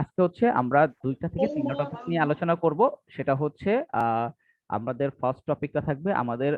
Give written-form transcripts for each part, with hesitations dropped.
আজকে হচ্ছে আমরা 2টা থেকে 3টা টপিক নিয়ে আলোচনা করব। সেটা হচ্ছে আমাদের ফার্স্ট টপিকটা থাকবে আমাদের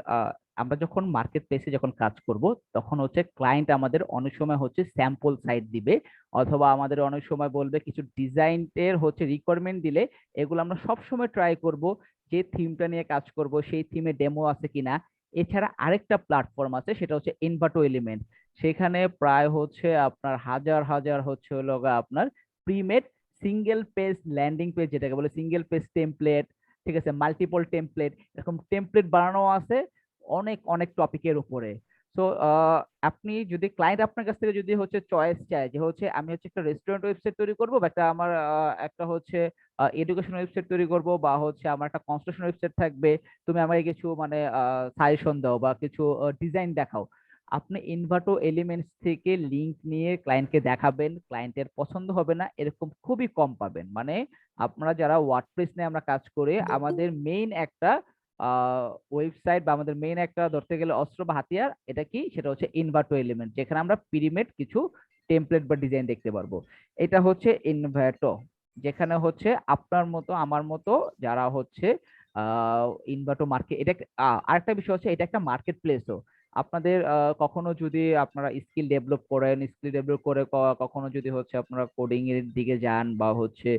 আমরা যখন মার্কেট প্লেসে যখন কাজ করব তখন হচ্ছে ক্লায়েন্ট আমাদের অনেক সময় হচ্ছে স্যাম্পল সাইট দিবে, অথবা আমাদের অনেক সময় বলবে কিছু ডিজাইনের হচ্ছে রিকোয়ারমেন্ট দিলে এগুলো আমরা সব সময় ট্রাই করব যে থিমটা নিয়ে কাজ করব সেই থিমে ডেমো আছে কিনা। এছাড়া আরেকটা প্ল্যাটফর্ম আছে, সেটা হচ্ছে ইনভাটো এলিমেন্ট। সেখানে প্রায় হচ্ছে আপনার হাজার হাজার হচ্ছে হলো আপনার premade single page landing page, যেটাকে বলে সিঙ্গেল পেজ টেমপ্লেট, ঠিক আছে, মাল্টিপল টেমপ্লেট, এরকম টেমপ্লেট বানানো আছে অনেক অনেক টপিকের উপরে। সো আপনি যদি ক্লায়েন্ট আপনার কাছ থেকে যদি হচ্ছে চয়েস চায় যে হচ্ছে আমি হচ্ছে একটা রেস্টুরেন্ট ওয়েবসাইট তৈরি করবো, বা একটা আমার একটা হচ্ছে এডুকেশন ওয়েবসাইট তৈরি করব, বা হচ্ছে আমার একটা কনস্ট্রাকশন ওয়েবসাইট থাকবে, তুমি আমাকে কিছু মানে সাজেশন দাও বা কিছু ডিজাইন দেখাও, আপনি ইনভাটো এলিমেন্টস থেকে লিংক নিয়ে ক্লায়েন্টকে দেখাবেন, ক্লায়েন্টের পছন্দ হবে না এরকম খুবই কম পাবেন। মানে আপনারা যারা ওয়ার্ডপ্রেস নিয়ে আমরা কাজ করি, আমাদের মেইন একটা ওয়েবসাইট বা আমাদের মেইন একটা ধরতে গেলে অস্ত্র বা হাতিয়ার, এটা কি, সেটা হচ্ছে ইনভাটো এলিমেন্ট, যেখানে আমরা প্রিমেড কিছু টেমপ্লেট বা ডিজাইন দেখতে পারবো। এটা হচ্ছে ইনভাটো, যেখানে হচ্ছে আপনার মতো আমার মতো যারা হচ্ছে ইনভাটো মার্কেট, এটা আরেকটা বিষয় হচ্ছে এটা একটা মার্কেট প্লেসও। আপনাদের কখনো যদি আপনারা স্কিল ডেভেলপ করেন, স্কিল ডেভেলপ করে কখনো যদি হচ্ছে আপনারা কোডিং এর দিকে যান বা হচ্ছে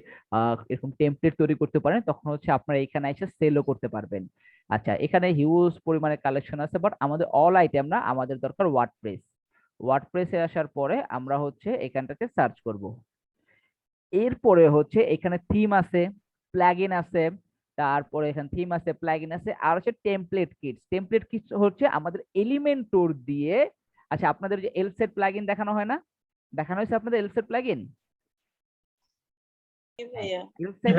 এরকম টেমপ্লেট তৈরি করতে পারেন, তখন হচ্ছে আপনারা এখানে এসে সেলও করতে পারবেন। আচ্ছা, এখানে হিউজ পরিমাণে কালেকশন আছে, বাট আমাদের অল আইটেম না, আমাদের দরকার ওয়ার্ডপ্রেস। ওয়ার্ডপ্রেসে আসার পরে আমরা হচ্ছে এখানটাতে সার্চ করব। এরপরে হচ্ছে এখানে থিম আছে, প্লাগইন আছে, তারপরে এখানে থিম আছে, প্লাগইন আছে, আর হচ্ছে টেমপ্লেট কিটস। টেমপ্লেট কিটস হচ্ছে আমাদের এলিমেন্টর দিয়ে। আচ্ছা, আপনাদের যে এলসেট প্লাগইন দেখানো হয় না, দেখানো হয়েছে আপনাদের এলসেট প্লাগইন? এলসেট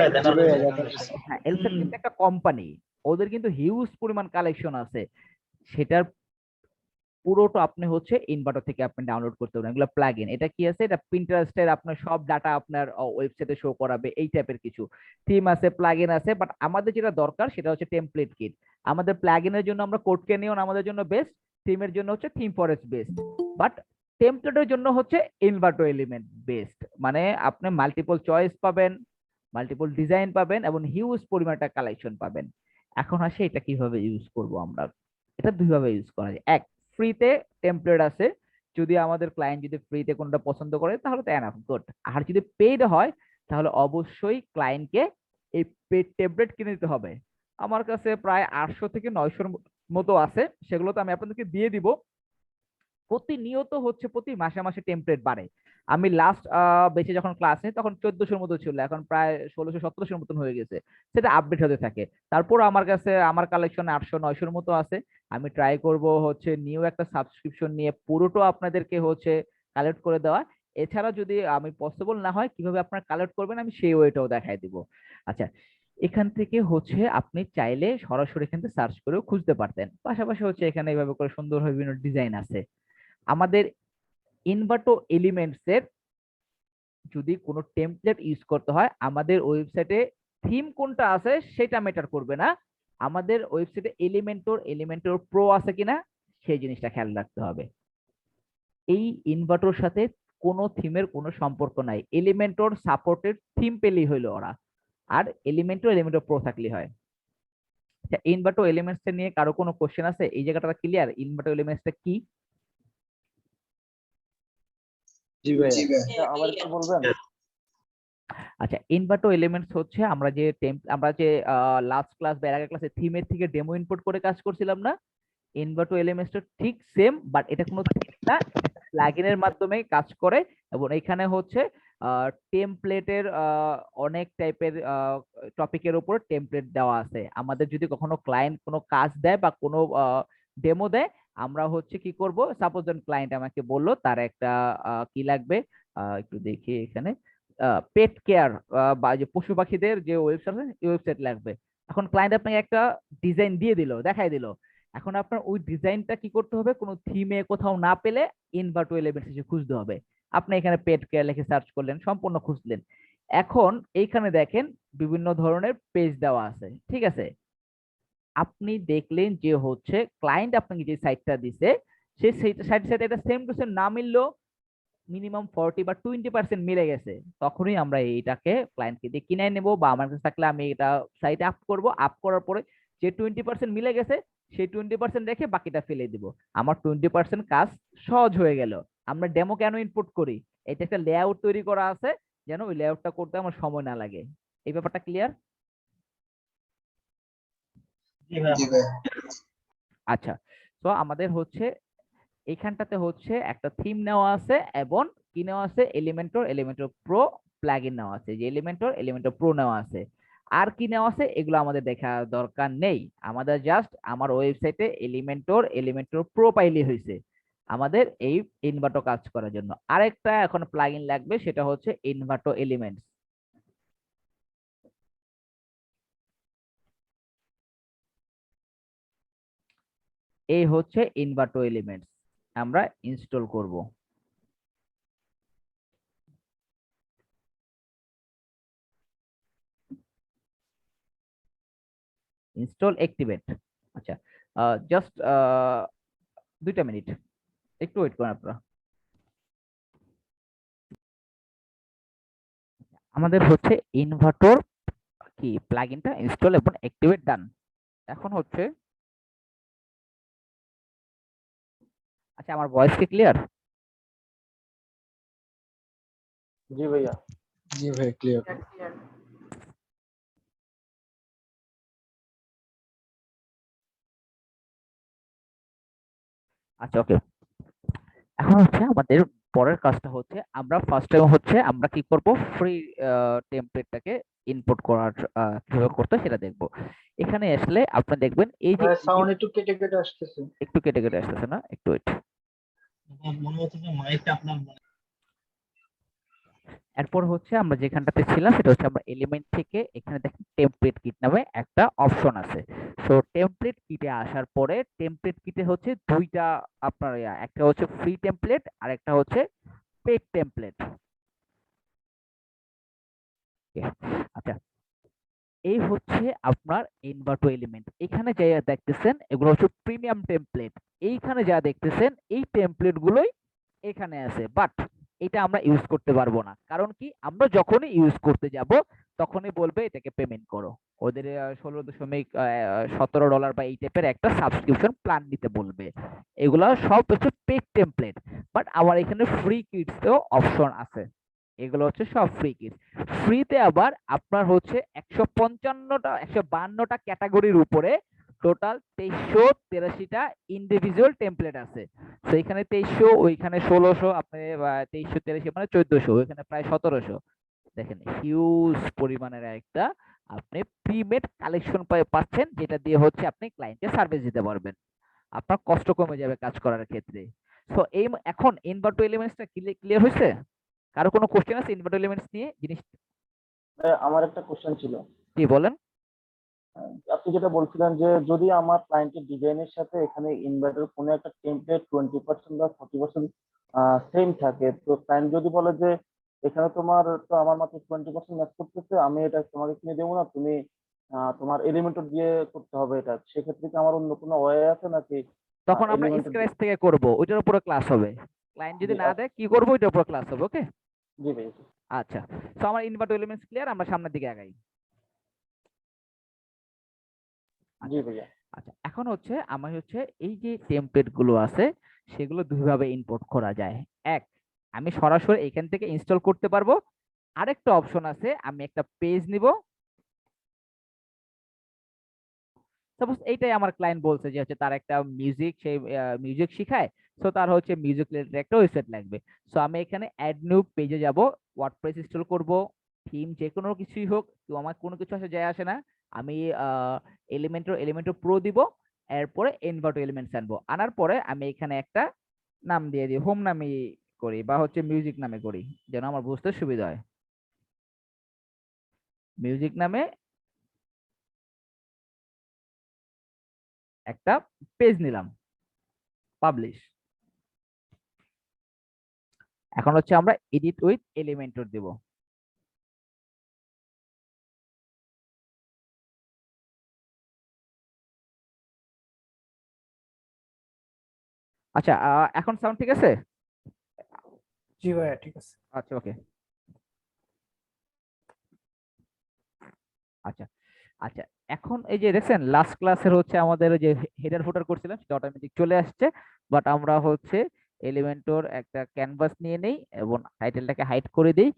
হ্যাঁ, এলসেট কিন্তু একটা কোম্পানি, ওদের কিন্তু হিউজ পরিমাণ কালেকশন আছে। সেটার পুরোটা আপনি হচ্ছে ইনভার্টার থেকে আপনি ডাউনলোড করতে পারেন। এগুলো প্লাগইন। এটা কি আছে, এটা পিন্টারেস্টের আপনার সব ডাটা আপনার ওয়েবসাইটে শো করাবে, এই টাইপের কিছু থিম আছে, প্লাগইন আছে। বাট আমাদের যেটা দরকার সেটা হচ্ছে টেমপ্লেট কিট। আমাদের প্লাগইনের জন্য আমরা কোড ক্যানিয়ন আমাদের জন্য বেস্ট, থিমের জন্য হচ্ছে থিম ফরেস্ট বেস্ট, বাট টেমপ্লেটের জন্য হচ্ছে ইনভার্টো এলিমেন্ট বেস্ট। মানে আপনি মাল্টিপল চয়েস পাবেন, মাল্টিপল ডিজাইন পাবেন, এবং হিউজ পরিমাণ একটা কালেকশন পাবেন। এখন আসে এটা কিভাবে ইউজ করব আমরা। এটা দুইভাবে ইউজ করা যায়। এক, ফ্রিতে টেমপ্লেট আছে, যদি আমাদের ক্লায়েন্ট যদি ফ্রিতে কোনটা পছন্দ করে তাহলে তো এনাফ গুড। আর যদি পেইড হয় তাহলে অবশ্যই ক্লায়েন্টকে এই পেইড টেমপ্লেট কিনে দিতে হবে। আমার কাছে প্রায় 800 থেকে 900 মতো আছে, সেগুলো তো আমি আপনাদেরকে দিয়ে দিব। প্রতিনিয়ত হচ্ছে প্রতি মাসে মাসে টেমপ্লেট বাড়ে। আমি লাস্ট বেঁচে যখন ক্লাস নেই তখন 1400-র মতো ছিল, এখন প্রায় 1600-1700-র মতন হয়ে গেছে। সেটা আপডেট হতে থাকে। তারপর আমার কাছে আমার কালেকশন 800-900-র মতো আছে। আমি ট্রাই করব হচ্ছে নিউ একটা সাবস্ক্রিপশন নিয়ে পুরোটা আপনাদেরকে হচ্ছে কালেক্ট করে দেওয়া। এছাড়া যদি আমি পসিবল না হয় কিভাবে আপনারা কালেক্ট করবেন আমি সেই ওয়েটাও দেখাই দিব। আচ্ছা, এখান থেকে হচ্ছে আপনি চাইলে সরাসরি এখান থেকে সার্চ করেও খুঁজতে পারতেন। পাশাপাশি হচ্ছে এখানে এইভাবে করে সুন্দরভাবে বিভিন্ন ডিজাইন আছে। আমাদের ইনভার্টো এলিমেন্টস এর যদি কোনো টেমপ্লেট ইউজ করতে হয়, আমাদের ওয়েবসাইটে থিম কোনটা আছে সেটা ম্যাটার করবে না, আমাদের ওয়েবসাইটে এলিমেন্টর প্রো আছে কিনা সেই জিনিসটা খেয়াল রাখতে হবে। এই ইনভার্টোর সাথে কোনো থিমের কোনো সম্পর্ক নাই, এলিমেন্টর সাপোর্টেড থিম পেলেই হইলো ওরা, আর এলিমেন্টর প্রো থাকলেই হয়। আচ্ছা, ইনভার্টো এলিমেন্টস নিয়ে কারো কোনো কোশ্চেন আছে? এই জায়গাটা ক্লিয়ার, ইনভার্টো এলিমেন্টসটা কি? জি ভাইয়া, আবার একটু বলবেন? আচ্ছা, ইনভার্টো এলিমেন্টস হচ্ছে আমরা যে লাস্ট ক্লাস বা এর আগের ক্লাসে থিমের থেকে ডেমো ইনপুট করে কাজ করছিলাম না, ইনভার্টো এলিমেন্টসটা ঠিক সেম, বাট এটা কোনো থিম না, প্লাগইনের মাধ্যমে কাজ করে। এবং এখানে হচ্ছে টেমপ্লেটের অনেক টাইপের টপিকের উপর টেমপ্লেট দেওয়া আছে। আমাদের যদি কখনো ক্লায়েন্ট কোনো কাজ দেয় বা কোনো ডেমো দেয়, আমরা হচ্ছে কি করব, সাপোজ ক্লায়েন্ট আমাকে বললো তার একটা কি লাগবে, একটু দেখি এখানে, পেট কেয়ার বা যে পশু পাখিদের যে ওয়েবসাইট আছে এই ওয়েবসাইট লাগবে। এখন ক্লায়েন্ট আপনাকে একটা ডিজাইন দিয়ে দিল, দেখাই দিল। এখন আপনার ওই ডিজাইনটা কি করতে হবে, কোনো থিমে কোথাও না পেলে ইনভার্টো এলিমেন্টস এসে খুঁজতে হবে। আপনি এখানে পেট কেয়ার লিখে সার্চ করলেন, সম্পূর্ণ খুঁজলেন। এখন এইখানে দেখেন বিভিন্ন ধরনের পেজ দেওয়া আছে, ঠিক আছে। আপনি দেখলেন যে হচ্ছে ক্লায়েন্ট আপনাকে যে সাইটটা দিছে সেই সাইটের সাথে এটা সেম টু সেম না মিললো, মিনিমাম 40 বা 20% মিলে গেছে, তখনই আমরা এইটাকে ক্লায়েন্টকে দিয়ে কিনে নেব, বা আমার কাছে থাকলে আমি এটা সাইটে আপ করব। আপ করার পরে যে 20% মিলে গেছে সেই 20% রেখে বাকিটা ফেলে দিব। আমার 20% কাজ সহজ হয়ে গেল। আমরা ডেমো কেন ইনপুট করি? এটা একটা লেআউট তৈরি করা আছে, যেন ওই লেআউটটা করতে আমার সময় না লাগে। এই ব্যাপারটা ক্লিয়ার? জি ভাই। আচ্ছা, তো আমাদের হচ্ছে এইখানটাতে হচ্ছে একটা থিম নেওয়া আছে, এবং কি নেওয়া আছে, এলিমেন্টর প্রো প্লাগইন নেওয়া আছে, যে এলিমেন্টর প্রো নেওয়া আছে। আর কি নেওয়া আছে এগুলো আমাদের দেখা দরকার নেই। আমাদের জাস্ট আমার ওয়েবসাইটে এলিমেন্টর প্রো পাইলে হয়েছে আমাদের এই ইনভার্টো কাজ করার জন্য। আরেকটা এখন প্লাগইন লাগবে, সেটা হচ্ছে ইনভার্টো এলিমেন্টস। এই হচ্ছে ইনভার্টো এলিমেন্টস, আমরা ইনস্টল করব। Install activate. আচ্ছা, জাস্ট 2টা মিনিট একটু ওয়েট করেন আপনারা। আমাদের হচ্ছে ইনভার্টর কি প্লাগইনটা ইনস্টল এবং অ্যাক্টিভেট ডান। এখন হচ্ছে, আচ্ছা আমার ভয়েস কি ক্লিয়ার? জি ভাইয়া। জি ভাই ক্লিয়ার। আচ্ছা ওকে, এখন হচ্ছে আমাদের পরের কাজটা হচ্ছে আমরা ফার্স্ট টাইম হচ্ছে আমরা কি করব, ফ্রি টেমপ্লেটটাকে ইনপুট করার কিভাবে করতে হয় সেটা দেখব। এখানে আসলে আপনি দেখবেন এই যে সাউন্ড একটু কেটে কেটে আসতেছে। একটু কেটে কেটে আসতেছে না, একটু ওয়েট। মনে হচ্ছে যে মাইকটা আপনার এরপর হচ্ছে আমরা যেখানটাতে ছিলাম সেটা হচ্ছে আমরা এলিমেন্ট থেকে এখানে দেখেন টেমপ্লেট কিট নামে একটা অপশন আছে। সো টেমপ্লেট কিটে আসার পরে টেমপ্লেট কিটে হচ্ছে দুইটা আপনার একটা হচ্ছে ফ্রি টেমপ্লেট আর একটা হচ্ছে পেড টেমপ্লেট। আচ্ছা, এই হচ্ছে আপনার ইনভার্টো এলিমেন্ট। এখানে যা দেখতেছেন এগুলো হচ্ছে প্রিমিয়াম টেমপ্লেট। এইখানে যা দেখতেছেন এই টেমপ্লেট গুলোই এখানে আছে, বাট এটা আমরা ইউজ করতে পারবো না। কারণ কি, আমরা যখনই ইউজ করতে যাব তখনই বলবে এটাকে পেমেন্ট করো। ওদের 16.17 ডলার বা এই টাইপের একটা সাবস্ক্রিপশন প্ল্যান নিতে বলবে। এগুলা সব হচ্ছে পেড টেমপ্লেট, বাট আমার এখানে ফ্রি কিটসও অপশন আছে। এগুলো হচ্ছে সব ফ্রি কিটস। ফ্রিতে আবার আপনার হচ্ছে 152টা ক্যাটাগরির উপরে টোটাল 2383টা ইন্ডিভিজুয়াল টেমপ্লেট আছে। তো এখানে 2300, ওইখানে 1600, আপনি 2383 মানে 1400, ওইখানে প্রায় 1700। দেখেন হিউজ পরিমাণের একটা আপনি প্রিমেড কালেকশন পাচ্ছেন, যেটা দিয়ে হচ্ছে আপনি ক্লায়েন্টকে সার্ভিস দিতে পারবেন। আপনার কষ্ট কমে যাবে কাজ করার ক্ষেত্রে। তো এই এখন ইনভার্টো এলিমেন্টসটা ক্লিয়ার হয়েছে? কারো কোনো কোশ্চেন আছে ইনভার্টো এলিমেন্টস নিয়ে জিনিস? আমার একটা কোশ্চেন ছিল। কি বলেন? আপনি যেটা বলছিলেন যে যদি আমার ক্লায়েন্টের ডিজাইনের সাথে এখানে ইনভার্টার কোনো একটা টেমপ্লেট 20% বা 40% সেম থাকে, তো ক্লায়েন্ট যদি বলে যে এখানে তোমার তো আমার মাত্র 20% ম্যাচ করতেছে, আমি এটা তোমাকে কিনে দেবো না, তুমি তোমার এলিমেন্টর দিয়ে করতে হবে, এটা সেক্ষেত্রে কি আমার অন্য কোনো ওয়ে আছে নাকি তখন আমরা এলিমেন্টর স্ক্র্যাচ দিয়ে? থেকে করব, ওইটার উপরে ক্লাস হবে। ক্লায়েন্ট যদি জি না দেয় কি করবো, ওইটার উপরে ক্লাস হবে। ওকে, জি ভাই। আচ্ছা। তো আমার ইনভার্টো এলিমেন্টস ক্লিয়ার, আমরা সামনের দিকে আগাই। জি আচ্ছা ভাইয়া। আচ্ছা, এখন হচ্ছে আমার হচ্ছে এই যে টেমপ্লেট গুলো আছে সেগুলো দুইভাবে ইম্পোর্ট করা যায়। এক, আমি সরাসরি এখান থেকে ইনস্টল করতে পারবো। আরেকটা অপশন আছে, আমি একটা পেজ নিব। সাপোজ এইটাই আমার ক্লায়েন্ট বলছে যে হচ্ছে তার একটা মিউজিক, সেই মিউজিক শিখায়। সো তার হচ্ছে মিউজিক রিলেটেড একটা ওয়েবসাইট লাগবে। সো আমি এখানে অ্যাড নিউ পেজে যাব, ওয়ার্ডপ্রেস ইনস্টল করব, থিম যে কোনো কিছুই হোক, তো আমার কোনো কিছু আসে যায় আসে না। আমি এলিমেন্টর প্রো দিব, এরপরে ইনভার্ট এলিমেন্টস আনবো। আনার পরে আমি এখানে একটা নাম দিয়ে দিই, হোম নামে করি বা হচ্ছে মিউজিক নামে করি, যেন আমার বুঝতে সুবিধা হয়। মিউজিক নামে একটা পেজ নিলাম, পাবলিশ। এখন হচ্ছে আমরা এডিট উইথ এলিমেন্টর দেব। আচ্ছা, এখন সাউন্ড ঠিক আছে? জি ভাইয়া ঠিক আছে। আচ্ছা ওকে। আচ্ছা আচ্ছা, এখন এই যে দেখছেন লাস্ট ক্লাসের হচ্ছে আমাদের যে হেডার ফুটার করছিলাম সেটা অটোমেটিক চলে আসছে, বাট আমরা হচ্ছে এলিমেন্টর একটা ক্যানভাস নিয়ে নেই এবং টাইটেলটাকে হাইড করে দিই।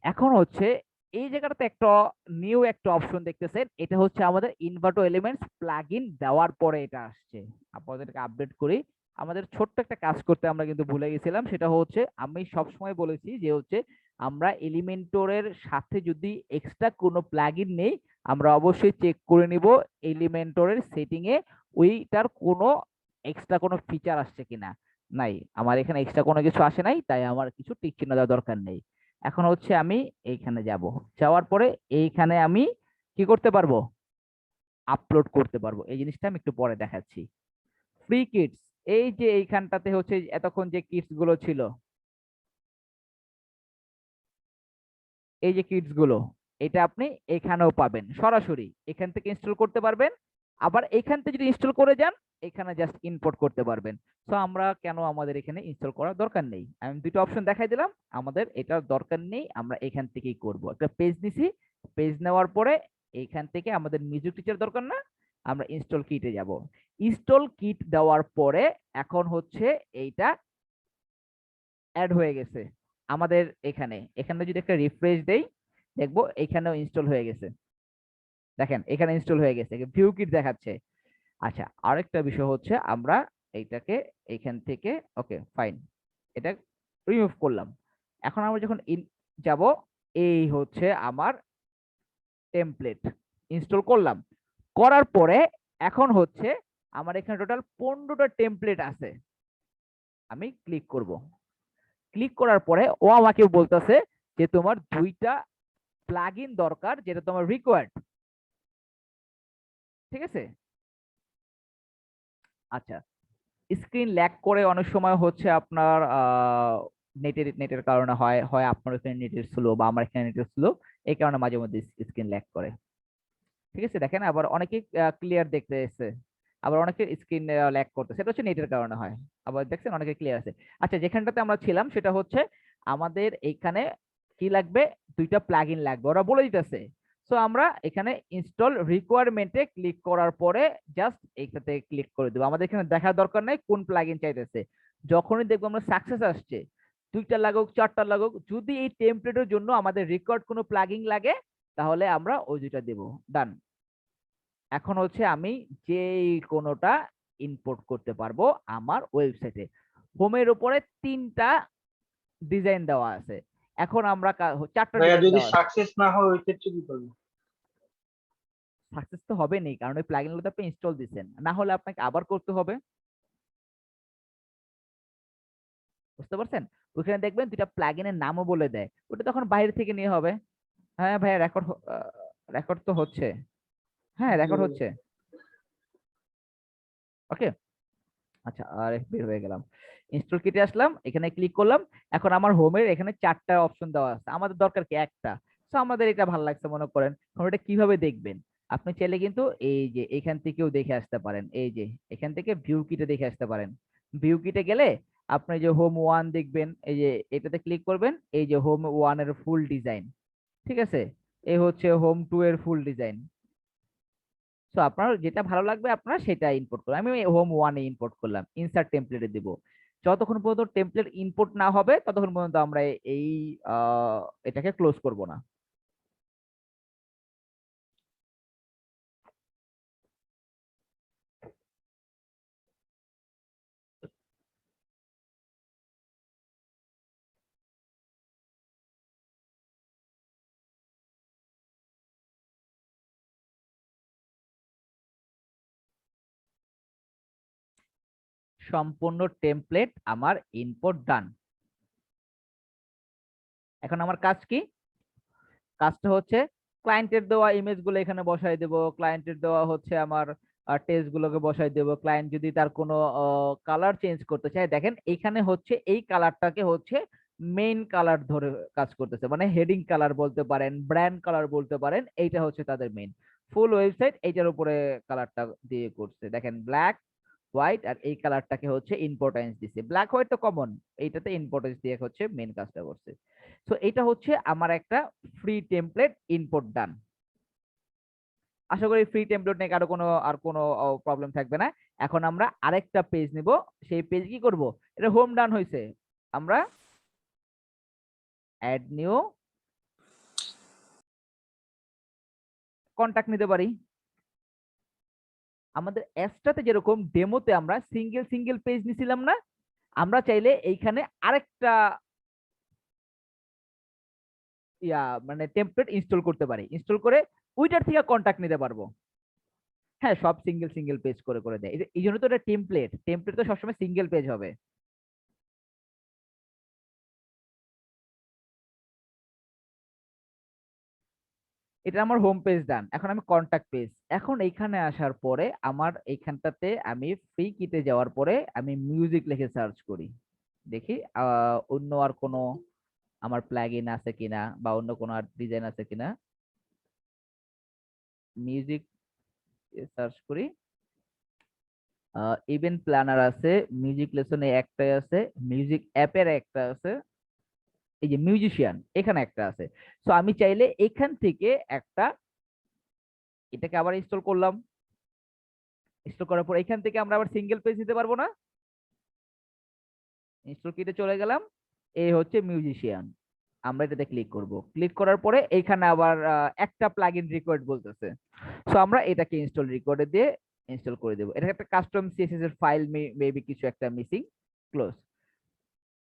এখন হচ্ছে এই জায়গাটাতে একটা নিউ একটা অপশন দেখতেছেন, এটা হচ্ছে আমাদের ইনভার্টো এলিমেন্টস প্লাগইন দেওয়ার পরে এটা আসছে। আপনাদেরকে আপডেট করি, আমাদের ছোট্ট একটা কাজ করতে আমরা কিন্তু ভুলে গেছিলাম, সেটা হচ্ছে আমি সবসময় বলেছি যে হচ্ছে আমরা এলিমেন্টরের সাথে যদি এক্সট্রা কোনো প্লাগইন নেই আমরা অবশ্যই চেক করে নিব এলিমেন্টরের সেটিং এ ওইটার কোনো এক্সট্রা কোনো ফিচার আসছে কিনা। নাই, আমার এখানে এক্সট্রা কোনো কিছু আসে নাই, তাই আমার কিছু টিক চিহ্ন দেওয়ার দরকার নেই। এখন হচ্ছে আমি এইখানে যাব, যাওয়ার পরে এইখানে আমি কি করতে পারবো, আপলোড করতে পারবো। এই জিনিসটা আমি একটু পরে দেখাচ্ছি। ফ্রি কিটস, এই যে এইখানটাতে হচ্ছে এতক্ষণ যে কিটস গুলো ছিল, এই যে কিটস গুলো, এটা আপনি এখানেও পাবেন, সরাসরি এখান থেকে ইনস্টল করতে পারবেন। আবার এখান থেকে যদি ইনস্টল করে যান এখানে জাস্ট ইম্পোর্ট করতে পারবেন। তো আমরা কেন আমাদের এখানে ইনস্টল করার দরকার নেই, আমি দুটো অপশন দেখাই দিলাম, আমাদের এটার দরকার নেই, আমরা এখান থেকেই করব। একটা পেজ নিছি, পেজ নেওয়ার পরে এখান থেকে আমাদের মিউজিক টিচার দরকার না, আমরা ইনস্টল কিটে যাব। ইনস্টল কিট দেওয়ার পরে এখন হচ্ছে এইটা অ্যাড হয়ে গেছে আমাদের এখানে। এখানে যদি একটা রিফ্রেশ দেই দেখবো এখানেও ইনস্টল হয়ে গেছে, দেখেন এখানে ইনস্টল হয়ে গেছে, ভিউ কিট দেখাচ্ছে। আচ্ছা, আরেকটা বিষয় হচ্ছে আমরা এইটাকে এইখান থেকে ওকে ফাইন, এটা রিমুভ করলাম। এখন আমরা যখন যাব, এই হচ্ছে আমার টেমপ্লেট ইনস্টল করলাম, করার পরে এখন হচ্ছে আমার এখানে টোটাল 15টা টেমপ্লেট আছে। আমি ক্লিক করব, ক্লিক করার পরে ও আমাকে বলতেছে যে তোমার 2টা প্লাগইন দরকার যেটা তোমার রিকোয়ার্ড, ঠিক আছে। আচ্ছা, স্ক্রিন ল্যাগ করে অনেক সময় হচ্ছে আপনার নেটের কারণে হয়, হয় আপনার এখানে নেটের স্লো বা আমার এখানে নেটের স্লো, এই কারণে মাঝে মধ্যে স্ক্রিন ল্যাগ করে। ঠিক আছে, দেখেন আবার অনেকে ক্লিয়ার দেখতে এসেছে, আবার অনেকে স্ক্রিন ল্যাগ করতে, সেটা হচ্ছে নেটের কারণে হয়। আবার দেখছেন অনেকে ক্লিয়ার আছে। আচ্ছা, যেখানটাতে আমরা ছিলাম সেটা হচ্ছে আমাদের এইখানে কি লাগবে, 2টা প্লাগইন লাগবে, ওরা বলে দিতেছে। সো আমরা এখানে ইনস্টল রিকোয়ারমেন্টে ক্লিক করার পরে জাস্ট এইটাতে ক্লিক করে দেবো, আমাদের এখানে দেখার দরকার নাই কোন প্লাগইন চাইতেছে। যখনই দেখবো আমরা সাকসেস আসছে, 2টা লাগুক 4টা লাগুক, যদি এই টেমপ্লেটের জন্য আমাদের রেকর্ড কোনো প্লাগইন লাগে তাহলে আমরা ওই 2টা দেবো। ডান। এখন হচ্ছে আমি যেই কোনোটা ইম্পোর্ট করতে পারবো আমার ওয়েবসাইটে। হোমের উপরে 3টা ডিজাইন দেওয়া আছে, এখন আমরা 4টা ভাইয়া ডিজাইন যদি দেওয়া আছে। সাকসেস না হয় ওই ক্ষেত্রে কি করবে? সাকসেস তো হবে নেই, কারণ ওই প্লাগইনগুলো তো আপনি ইনস্টল দিচ্ছেন, না হলে আপনাকে আবার করতে হবে। বুঝতে পারছেন, ওখানে দেখবেন 2টা প্লাগইনের নামও বলে দেয়, ওটা তখন বাইরে থেকে নিয়ে হবে। হ্যাঁ ভাইয়া, রেকর্ড রেকর্ড তো হচ্ছে, হ্যাঁ জি রেকর্ড ভাইয়া। হচ্ছে। ওকে, আচ্ছা, আর বের হয়ে গেলাম, ইনস্টল কিটে আসলাম, এখানে ক্লিক করলাম। এখন আমার হোমের এখানে 4টা অপশন দেওয়া আছে, আমাদের দরকার কি একটা। তো আমাদের এটা ভালো লাগছে মনে করেন, এখন এটা কিভাবে দেখবেন, আপনি চাইলে কিন্তু এই যে এখান থেকেও দেখে আসতে পারেন, এই যে এখান থেকে ভিউ কিটে দেখে আসতে পারেন। ভিউ কিটে গেলে আপনি যে হোম 1 দেখবেন, এই যে এটাতে ক্লিক করবেন, এই যে হোম 1 এর ফুল ডিজাইন, ঠিক আছে, এই হচ্ছে হোম 2 এর ফুল ডিজাইন। সো আপনার যেটা ভালো লাগবে আপনারা সেটা ইম্পোর্ট করুন। আমি হোম 1 এ ইম্পোর্ট করলাম, ইনসার্ট টেমপ্লেটে দিব। যতক্ষণ পর্যন্ত টেমপ্লেট ইম্পোর্ট না হবে ততক্ষণ পর্যন্ত আমরা এই এটাকে ক্লোজ করব না। সম্পূর্ণ টেমপ্লেট আমার ইম্পোর্ট ডান। এখন আমার কাজ কি, কাজটা হচ্ছে ক্লায়েন্টের দেওয়া ইমেজ গুলো এখানে বসাই দেব, ক্লায়েন্টের দেওয়া হচ্ছে আমার টেক্সট গুলোকে বসাই দেব। ক্লায়েন্ট যদি তার কোনো কালার চেঞ্জ করতে চায়, দেখেন এখানে হচ্ছে এই কালারটাকে হচ্ছে মেইন কালার ধরে কাজ করতেছে, মানে হেডিং কালার বলতে পারেন, ব্র্যান্ড কালার বলতে পারেন, এইটা হচ্ছে তাদের মেইন। ফুল ওয়েবসাইট এইটার উপরে কালারটা দিয়ে করছে, দেখেন ব্ল্যাক হোয়াইট, আর এই কালারটাকে হচ্ছে ইম্পর্টেন্স দিছে। ব্ল্যাক হোয়াইট তো কমন, এইটাতে ইম্পর্টেন্স দিয়ে হচ্ছে মেন কাজটা করছে। সো এটা হচ্ছে আমার একটা ফ্রি টেমপ্লেট ইম্পোর্ট ডান। আশা করি ফ্রি টেমপ্লেট নিয়ে কারো কোনো প্রবলেম থাকবে না। এখন আমরা আরেকটা পেজ নিব, সেই পেজ কি করব, এটা হোম ডান হয়েছে, আমরা অ্যাড নিউ কন্টাক্ট নিতে পারি। আমাদের অ্যাপসটাতে যেরকম ডেমোতে আমরা সিঙ্গেল সিঙ্গেল পেজ নিছিলাম না, আমরা চাইলে এইখানে আরেকটা মানে টেমপ্লেট ইনস্টল করতে পারি, ইনস্টল করে ওইটার থেকে কন্টাক্ট নিতে পারবো। হ্যাঁ, সব সিঙ্গেল সিঙ্গেল পেজ করে করে দেয়, এই জন্য তো এটা টেমপ্লেট, টেমপ্লেট তো সবসময় সিঙ্গেল পেজ হবে। এটা আমার হোম পেজ ডান। এখন আমি কন্টাক্ট পেজ, এখন এইখানে আসার পরে আমার এইখানটাতে আমি ফ্রি কিতে যাওয়ার পরে আমি মিউজিক লিখে সার্চ করি, দেখি অন্য আর কোনো আমার প্লাগইন আছে কিনা বা অন্য কোনো আর ডিজাইন আছে কিনা। মিউজিক সার্চ করি, ইভেন্ট প্ল্যানার আছে, মিউজিক লেসনে একটাই আছে, মিউজিক অ্যাপের একটা আছে, এই যে মিউজিশিয়ান এখানে একটা আছে। সো আমি চাইলে এখান থেকে একটা, এটাকে আবার ইনস্টল করলাম, ইনস্টল করার পর এখান থেকে আমরা আবার সিঙ্গেল পেজ দিতে পারবো না, ইনস্টল কিটে চলে গেলাম, এই হচ্ছে মিউজিশিয়ান। আমরা এটাতে ক্লিক করব, ক্লিক করার পরে এইখানে আবার একটা প্লাগইন রিকোয়ার্ড বলতেছে। সো আমরা এটাকে ইনস্টল রিকোয়ার্ডে দিয়ে ইনস্টল করে দেবো। এটা একটা কাস্টম সিএসএস এর ফাইল, মেবি কিছু একটা মিসিং, ক্লোজ।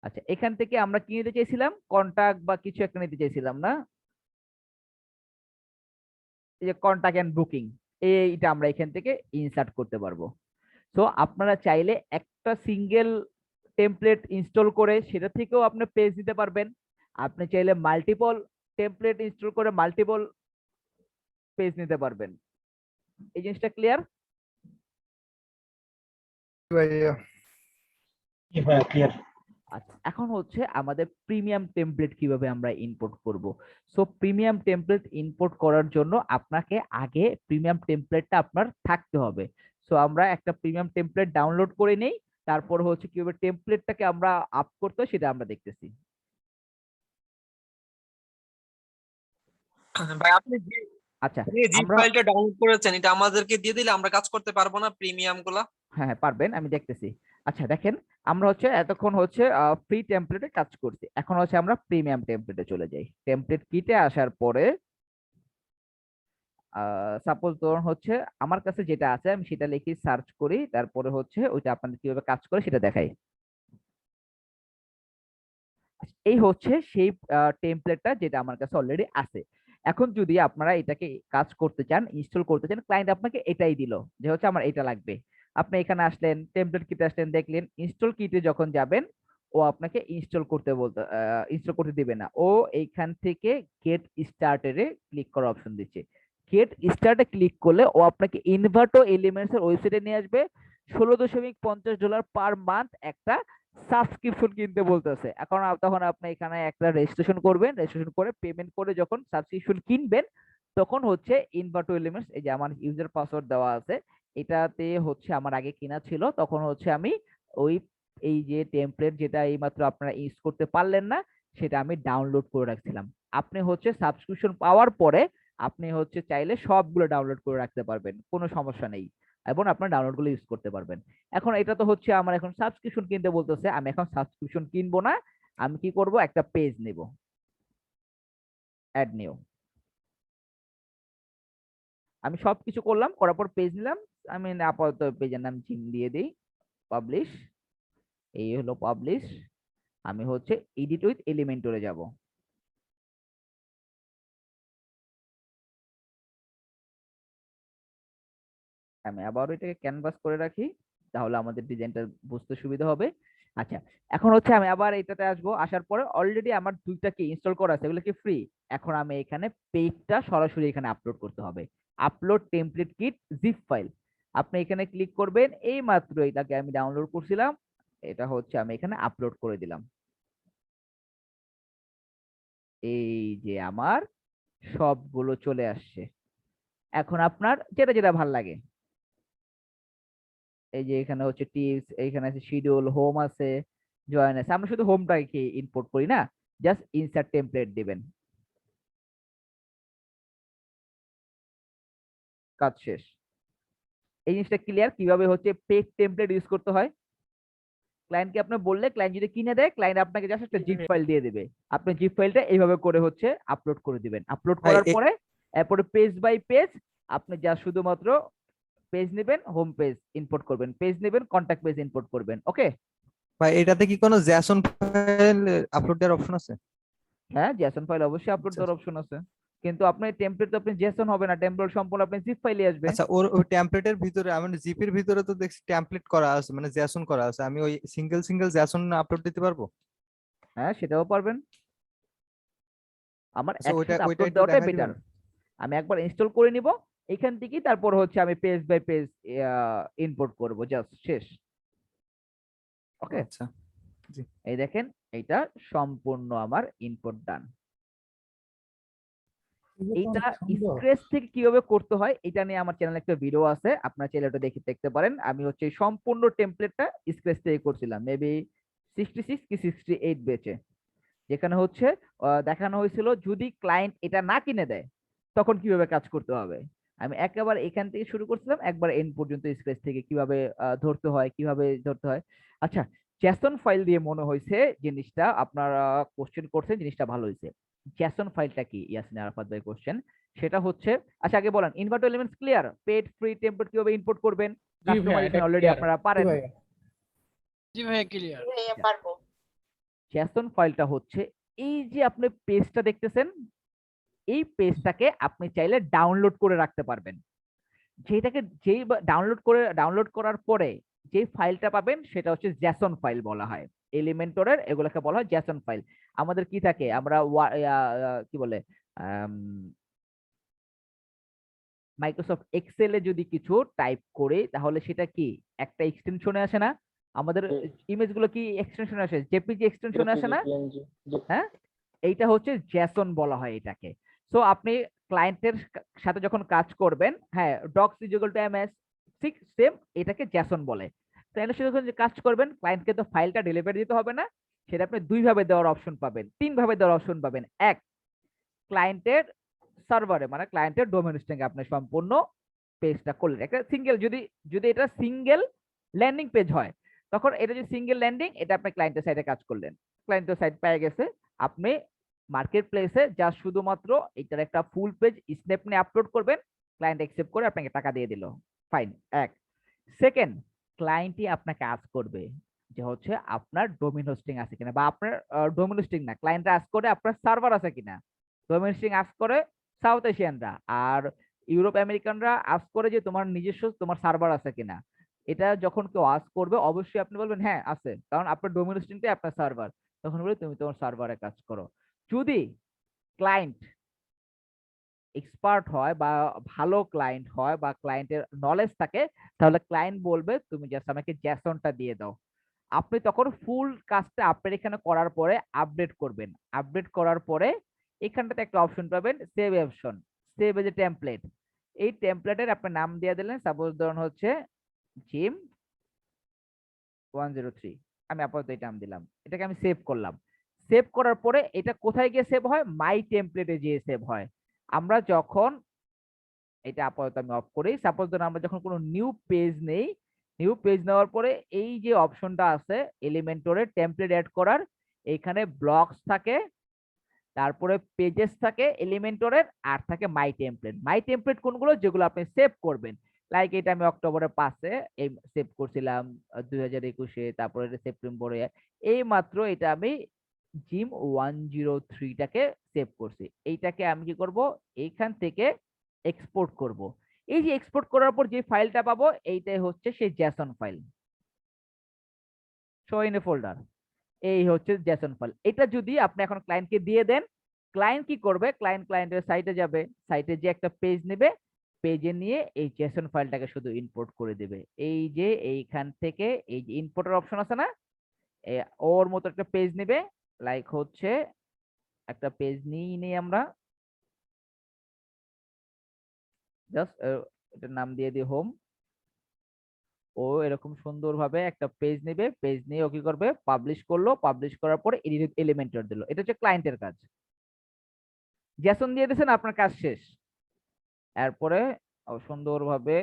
আচ্ছা, এখান থেকে আমরা কি নিতে চাইছিলাম, কন্টাক্ট বা কিছু একটা নিতে চাইছিলাম না, এই যে কন্টাক্ট এন্ড বুকিং, এইটা আমরা এখান থেকে ইনসার্ট করতে পারবো। সো আপনারা চাইলে একটা সিঙ্গেল টেমপ্লেট ইনস্টল করে সেটা থেকেও আপনি পেজ দিতে পারবেন। আপনি চাইলে মাল্টিপল টেমপ্লেট ইনস্টল করে মাল্টিপল পেজ নিতে পারবেন। এই জিনিসটা ক্লিয়ার? ভাইয়া। হ্যাঁ, ক্লিয়ার। আচ্ছা, এখন হচ্ছে আমাদের প্রিমিয়াম টেমপ্লেট কিভাবে আমরা ইম্পোর্ট করব। সো প্রিমিয়াম টেমপ্লেট ইম্পোর্ট করার জন্য আপনাকে আগে প্রিমিয়াম টেমপ্লেটটা আপনার থাকতে হবে। সো আমরা একটা প্রিমিয়াম টেমপ্লেট ডাউনলোড করে নেই, তারপর হচ্ছে কিভাবে টেমপ্লেটটাকে আমরা আপ করতে হয় সেটা আমরা দেখতেছি। ভাই আপনি যে আচ্ছা, জিপ আমরা ফাইলটা ডাউনলোড করেছেন এটা আমাদেরকে দিয়ে দিলে আমরা কাজ করতে পারবো না প্রিমিয়াম গুলা? হ্যাঁ হ্যাঁ পারবেন, আমি দেখতেছি। আচ্ছা দেখেন, আমরা হচ্ছে এতক্ষণ হচ্ছে ফ্রি টেমপ্লেটে কাজ করছি, এখন হচ্ছে আমরা প্রিমিয়াম টেমপ্লেটে চলে যাই। টেমপ্লেট কিটে আসার পরে সাপোজ ধরুন হচ্ছে আমার কাছে যেটা আছে আমি সেটা লিখি, সার্চ করি, তারপরে হচ্ছে ওইটা আপনাদের কিভাবে কাজ করে সেটা দেখাই। এই হচ্ছে সেই টেমপ্লেটটা যেটা আমার কাছে অলরেডি আছে। এখন যদি আপনারা এটাকে কাজ করতে চান, ইনস্টল করতে চান, ক্লায়েন্ট আপনাকে এটাই দিল যে হচ্ছে আমার এটা লাগবে, আপনি এখানে আসলেন, টেমপ্লেট কিটে আসলেন, দেখলেন, ইনস্টল কিটে যখন যাবেন ও আপনাকে ইনস্টল করতে দিবে না, ও এইখান থেকে গেট স্টার্টেডে ক্লিক করার অপশন দিচ্ছে। গেট স্টার্টে ক্লিক করলে ও আপনাকে ইনভার্টো এলিমেন্টস এর ওয়েবসাইটে নিয়ে আসবে। $16.50 পার মান্থ একটা সাবস্ক্রিপশন কিনতে বলতেছে। এখন তখন আপনি এখানে একটা রেজিস্ট্রেশন করবেন, রেজিস্ট্রেশন করে পেমেন্ট করে যখন সাবস্ক্রিপশন কিনবেন, তখন হচ্ছে ইনভার্টো এলিমেন্টস, এই যে আমার ইউজার পাসওয়ার্ড দেওয়া আছে, এটাতে হচ্ছে আমার আগে কিনা ছিল, তখন হচ্ছে আমি ওই এই যে টেমপ্লেট যেটা এইমাত্র আপনারা ইউজ করতে পারলেন না সেটা আমি ডাউনলোড করে রাখছিলাম। আপনি হচ্ছে সাবস্ক্রিপশন পাওয়ার পরে আপনি হচ্ছে চাইলে সবগুলো ডাউনলোড করে রাখতে পারবেন, কোনো সমস্যা নেই, এবং আপনার ডাউনলোড গুলো ইউজ করতে পারবেন। এখন এটা তো হচ্ছে আমার এখন সাবস্ক্রিপশন কিনতে বলতেছে, আমি এখন সাবস্ক্রিপশন কিনবো না, আমি কি করব, একটা পেজ নেব, অ্যাড নিউ, আমি সবকিছু করলাম, করার পর পেজ নিলাম। আমি আপাতত পেজের নাম জিম দিয়ে দিই, পাবলিশ, এই হলো পাবলিশ। আমি হচ্ছে এডিট উইথ এলিমেন্টরে যাব, আমি আবার এটাকে ক্যানভাস করে রাখি, তাহলে আমাদের ডিজাইনটা বুঝতে সুবিধা হবে। আচ্ছা, এখন হচ্ছে আমি আবার এটাতে আসবো, আসার পরে অলরেডি আমার দুইটা কি ইনস্টল করা আছে, এগুলো কি ফ্রি। এখন আমি এখানে পেজটা সরাসরি এখানে আপলোড করতে হবে, upload template kit zip file, আপনি এখানে ক্লিক করবেন, এই মাত্র এটাকে আমি ডাউনলোড করছিলাম, এটা হচ্ছে আমি এখানে আপলোড করে দিলাম। এই যে আমার সবগুলো চলে আসছে। এখন আপনার যেটা যেটা ভাল লাগে এই যে এখানে হচ্ছে টিপস, এইখানে আছে শিডিউল, হোম আছে, জয়েন আছে। আমরা শুধু হোমটাকে ইম্পোর্ট করি না, জাস্ট ইনসার্ট টেমপ্লেট দিবেন, কাজ শেষ। এই জিনিসটা ক্লিয়ার কিভাবে হচ্ছে পেজ টেমপ্লেট ইউজ করতে হয়। ক্লায়েন্টকে আপনি বললে ক্লায়েন্ট যদি কিনে দেয়, ক্লায়েন্ট আপনাকে জাস্ট একটা জিপ ফাইল দিয়ে দিবে, আপনি জিপ ফাইলটা এইভাবে করে হচ্ছে আপলোড করে দিবেন। আপলোড ভাই করার পরে এরপরে পেজ বাই পেজ আপনি যা শুধুমাত্র পেজ নেবেন, হোম পেজ ইম্পোর্ট করবেন, পেজ নেবেন, কন্টাক্ট পেজ ইম্পোর্ট করবেন। ওকে, ভাই এটাতে কি কোনো জেসন ফাইল আপলোড দেওয়ার অপশন আছে? হ্যাঁ জেসন ফাইল অবশ্যই আপলোড আচ্ছা দেওয়ার অপশন আছে, কিন্তু আপনি টেমপ্লেট তো আপনি জেসন হবে না, টেমপ্লেট সম্পূর্ণ আপনি জিপ ফাইলে আসবে। আচ্ছা, ওই টেমপ্লেটের ভিতরে আমি জিপির ভিতরে তো দেখছি টেমপ্লেট করা আছে, মানে জেসন করা আছে, আমি ওই সিঙ্গেল সিঙ্গেল জেসন আপলোড দিতে পারবো? হ্যাঁ সেটাও পারবেন, আমার আচ্ছা, ওইটা একসাথে ওইটা আপলোড একটু দেওয়াটাই দেখাই বেটার। দিবেন? আমি একবার ইনস্টল করে নিব, এখান থেকেই তারপর হচ্ছে আমি পেজ বাই পেজ ইম্পোর্ট করব, জাস্ট শেষ। ওকে, আচ্ছা, জি। এই দেখেন এইটা সম্পূর্ণ আমার ইনপুট ডান। এইটা স্ক্র্যাচ থেকে কিভাবে করতে হয় এটা নিয়ে আমার চ্যানেলে একটা ভিডিও আছে, আপনার চাইলে ওটা দেখে দেখতে পারেন। আমি হচ্ছে সম্পূর্ণ টেমপ্লেটটা স্ক্র্যাচ থেকে করছিলাম, মেবি 66 কি 68 বেচে, যেখানে হচ্ছে দেখানো হয়েছিল যদি ক্লায়েন্ট এটা না কিনে দেয় তখন কিভাবে কাজ করতে হবে। আমি একেবারে এখান থেকে শুরু করছিলাম, একবার এন্ড পর্যন্ত স্ক্র্যাচ থেকে কিভাবে ধরতে হয়, কিভাবে ধরতে হয়। আচ্ছা, জেসন ফাইল দিয়ে মনে হয়েছে জিনিসটা আপনারা কোশ্চেন করছেন, জিনিসটা ভালো হয়েছে। জেসন ফাইলটা কি ইয়াসিন আরাফাত ভাই কোশ্চেন, সেটা হচ্ছে, আচ্ছা আগে বলেন invert elements clear, paid free template কিভাবে ইম্পোর্ট করবেন, জি ভাইয়া, এটা কাস্টমাইজেশন অলরেডি clear। আপনারা পারেন। জি ভাইয়া ক্লিয়ার। জেসন ফাইলটা হচ্ছে এই যে আপনি পেজটা দেখতেছেন, এই পেজটাকে আপনি চাইলে ডাউনলোড করে রাখতে পারবেন। যেটাকে যেই ডাউনলোড করার পরে যে ফাইলটা পাবেন সেটা হচ্ছে জেসন ফাইল বলা হয়। এলিমেন্টরের এগুলোকে বলা হয় জেসন ফাইল। আমাদের কি থাকে, আমরা কি বলে মাইক্রোসফট এক্সেলে যদি কিছু টাইপ করি তাহলে সেটা কি একটা এক্সটেনশনে আসে না, আমাদের ইমেজগুলো কি এক্সটেনশনে আসে, জেপিজি এক্সটেনশনে আসে না। হ্যাঁ, এইটা হচ্ছে জেসন বলা হয় এটাকে। সো আপনি ক্লায়েন্টের সাথে যখন কাজ করবেন, হ্যাঁ docs is equal to MS, ঠিক সেম এটাকে জেসন বলে। ক্লায়েন্টের সাথে যখন কাজ করবেন, ক্লায়েন্টকে তো ফাইলটা ডেলিভারি দিতে হবে না, সেটা আপনি দুই ভাবে দেওয়ার অপশন পাবেন, তিন ভাবে দেওয়ার অপশন পাবেন। এক, ক্লায়েন্টের সার্ভারে মানে ক্লায়েন্টের ডোমেন হোস্টিং আপনি সম্পূর্ণ পেজটা করলেন, একটা সিঙ্গেল, যদি যদি এটা সিঙ্গেল ল্যান্ডিং পেজ হয়, তখন এটা যদি সিঙ্গেল ল্যান্ডিং, এটা আপনি ক্লায়েন্টের সাইডে কাজ করলেন, ক্লায়েন্টের সাইড পেয়ে গেছে, আপনি মার্কেট প্লেসে যা শুধুমাত্র এটার একটা ফুল পেজ স্ন্যাপ নিয়ে আপলোড করবেন, ক্লায়েন্ট অ্যাকসেপ্ট করে আপনাকে টাকা দিয়ে দিল, ফাইন। এক, সেকেন্ড, ক্লায়েন্টই আপনাকে আস্ক করবে যে হচ্ছে আপনার ডোমেন হোস্টিং আছে কিনা, বা আপনার ডোমেন হোস্টিং না, ক্লায়েন্টরা আস্ক করে আপনার সার্ভার আছে কিনা। ডোমেন হোস্টিং আস্ক করে সাউথ এশিয়ানরা, আর ইউরোপ আমেরিকানরা আস্ক করে যে তোমার নিজস্ব তোমার সার্ভার আছে কিনা। এটা যখন কেউ আস্ক করবে অবশ্যই আপনি বলবেন হ্যাঁ আছে, কারণ আপনার ডোমেন হোস্টিংটাই আপনার সার্ভার, তখন বলে তুমি তোমার সার্ভারে কাজ করো। যদি ক্লায়েন্ট এক্সপার্ট হয় বা ভালো ক্লায়েন্ট হয় বা ক্লায়েন্টের নলেজ থাকে, তাহলে ক্লায়েন্ট বলবে তুমি জাস্ট আমাকে জেসনটা দিয়ে দাও। আপনি তখন ফুল কাজটা আপনার এখানে করার পরে আপডেট করবেন, আপডেট করার পরে এখানটাতে একটা অপশন পাবেন save option, save as a template. এই টেমপ্লেটের আপনি নাম দিয়ে দিলেন, সাপোজ ধরুন হচ্ছে জিম 103, আমি আপাতত এই নাম দিলাম, এটাকে আমি সেভ করলাম। সেভ করার পরে এটা কোথায় গিয়ে সেভ হয়, মাই টেমপ্লেটে গিয়ে সেভ হয়। আমরা যখন এটা আপাতত আমি অফ করি, সাপোজ ধরুন আমরা যখন কোনো নিউ পেজ নেই, নিউ পেজ নেওয়ার পরে এই যে অপশনটা আছে এলিমেন্টরে টেমপ্লেট অ্যাড করার, এখানে ব্লকস থাকে, তারপরে পেজেস থাকে এলিমেন্টরের, আর থাকে মাই টেমপ্লেট। মাই টেমপ্লেট কোনগুলো, যেগুলো আপনি সেভ করবেন, লাইক এটা আমি অক্টোবরের 5-এ এই সেভ করছিলাম, 2021-এ, তারপরে সেপ্টেম্বরে, এই মাত্র এটা আমি জিম 103টাকে সেভ করছি। এইটাকে আমি কি করব, এইখান থেকে এক্সপোর্ট করব। এই যে এক্সপোর্ট করার পর যে ফাইলটা পাবো এইটাই হচ্ছে সেই Jason file, show in a folder. এই হচ্ছে জেসন ফাইল। এটা যদি আপনি এখন ক্লায়েন্টকে দিয়ে দেন, ক্লায়েন্ট কি করবে, ক্লায়েন্টের সাইটে যাবে, সাইটে যে একটা পেজ নেবে, পেজে নিয়ে এই জেসন ফাইলটাকে শুধু ইম্পোর্ট করে দেবে। এই যে এইখান থেকে এই যে ইম্পোর্টের অপশন আছে না, ওর মতো একটা পেজ নেবে, লাইক হচ্ছে একটা পেজ নিয়ে নেই আমরা, জাস্ট এটার নাম দিয়ে দিই হোম, ও এরকম সুন্দরভাবে একটা পেজ নেবে, পেজ নিয়ে ও কি করবে, পাবলিশ করলো, পাবলিশ করার পরে এডিট এলিমেন্টর দিল। এটা হচ্ছে ক্লায়েন্টের কাজ। জেসন দিয়ে দিয়েছেন, আপনার কাজ শেষ। এরপরে ও সুন্দরভাবে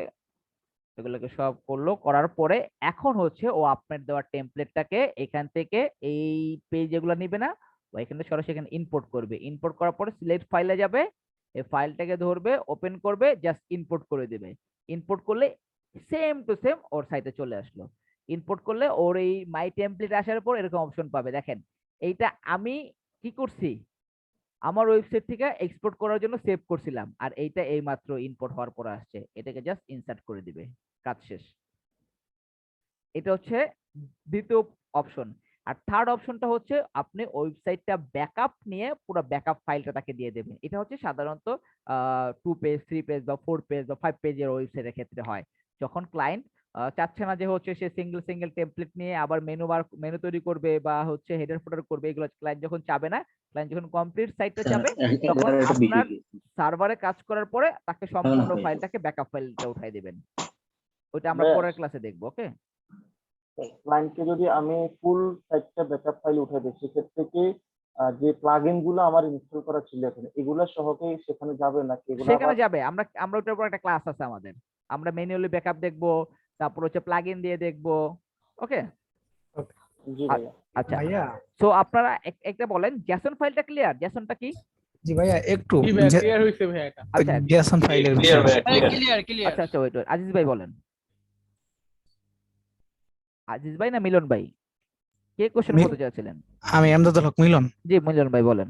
এগুলোকে সব করলো, করার পরে এখন হচ্ছে ও আপনার দেওয়া টেমপ্লেটটাকে এখান থেকে এই পেজ এগুলো নিবে না, ও এখানে সরাসরি এখানে ইম্পোর্ট করবে। ইম্পোর্ট করার পরে সিলেক্ট ফাইলে যাবে, এই ফাইলটাকে ধরবে, ওপেন করবে, জাস্ট ইম্পোর্ট করে দিবে। ইম্পোর্ট করলে সেম টু সেম ওর সাইটে চলে আসলো। ইম্পোর্ট করলে ওর এই মাই টেমপ্লেট আসার পর এরকম অপশন পাবে। দেখেন এইটা আমি কি করছি, আমার ওয়েবসাইট থেকে এক্সপোর্ট করার জন্য সেভ করছিলাম, আর এইটা এই মাত্র ইম্পোর্ট হওয়ার পর আসছে, এটাকে জাস্ট ইনসার্ট করে দিবে, কাজ শেষ। এটা হচ্ছে দ্বিতীয় অপশন। আর থার্ড অপশনটা হচ্ছে আপনি ওয়েবসাইটটা ব্যাকআপ নিয়ে পুরো ব্যাকআপ ফাইলটা তাকে দিয়ে দেবেন। এটা হচ্ছে সাধারণত 2 পেজ 3 পেজ বা 4 পেজ বা 5 পেজের ওয়েবসাইটের ক্ষেত্রে হয়, যখন ক্লায়েন্ট চাচ্ছে না যে হচ্ছে সে সিঙ্গেল সিঙ্গেল টেমপ্লেট নিয়ে আবার মেনু তৈরি করবে বা হচ্ছে হেডার ফুটার করবে, এগুলো ক্লায়েন্ট যখন চাবে না, ক্লায়েন্ট যখন কমপ্লিট সাইটটা চাবে, তখন আপনার সার্ভারে কাজ করার পরে তাকে সম্পূর্ণ ফাইলটাকে ব্যাকআপ ফাইলটা উঠাই দিবেন। ওইটা আমরা পরের ক্লাসে দেখবো। ওকে, ক্লায়েন্টকে যদি আমি ফুল সাইটটা ব্যাকআপ ফাইল উঠে দিই, সেক্ষেত্রে কি যে প্লাগইন গুলো আমার ইনস্টল করা ছিল এখানে, এগুলো সহকে সেখানে যাবে নাকি এগুলো সেখানে আবার? যাবে। আমরা আমরা ওটার উপর একটা ক্লাস আছে আমাদের, আমরা ম্যানুয়ালি ব্যাকআপ দেখবো, তারপর হচ্ছে প্লাগইন দিয়ে দেখবো। ওকে, জি ভাইয়া। আচ্ছা। ভাইয়া সো আপনারা একটা বলেন, জেসন ফাইলটা ক্লিয়ার? জেসনটা কি? জি ভাইয়া একটু জি ভাইয়া ক্লিয়ার হইছে ভাইয়া এটা। আচ্ছা জেসন ফাইলের বিষয় ক্লিয়ার ক্লিয়ার। আচ্ছা আচ্ছা, ওয়েট আজিজ ভাই বলেন। আজিজ ভাই না মিলন ভাই, কে কোশ্চেন করতে চাচ্ছিলেন? আমি আমদাদুল হক মিলন। জি মিলন ভাই বলেন।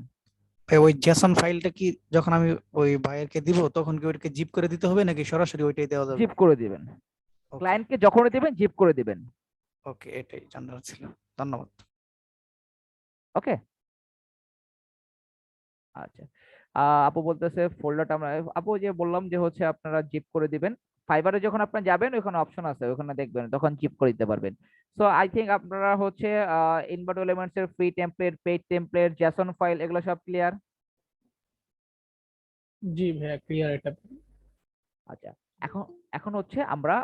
ভাই ওই জেসন ফাইলটা কি যখন আমি ওই ভাইয়েরকে দিব তখন কি ওইটাকে জিপ করে দিতে হবে নাকি সরাসরি ওইটাই দেওয়া যাবে? জিপ করে দিবেন, ক্লায়েন্টকে যখনই দিবেন জিপ করে দিবেন। ওকে, এটাই জানার ছিল। ধন্যবাদ। ওকে, আচ্ছা। আপু বলতেছে ফোল্ডারটা আমরা, আপু যে বললাম যে হচ্ছে আপনারা জিপ করে দিবেন। ফাইবারে যখন আপনারা যাবেন ওখানে অপশন আছে, ওখানে দেখবেন, তখন জিপ করে দিতে পারবেন। সো আই থিংক আপনারা হচ্ছে ইনভার্ট এলিমেন্টস এর free template, paid template, Jason file এগুলো সব ক্লিয়ার। জি ভাইয়া ক্লিয়ার এটা। আচ্ছা, এখন এখন হচ্ছে আমরা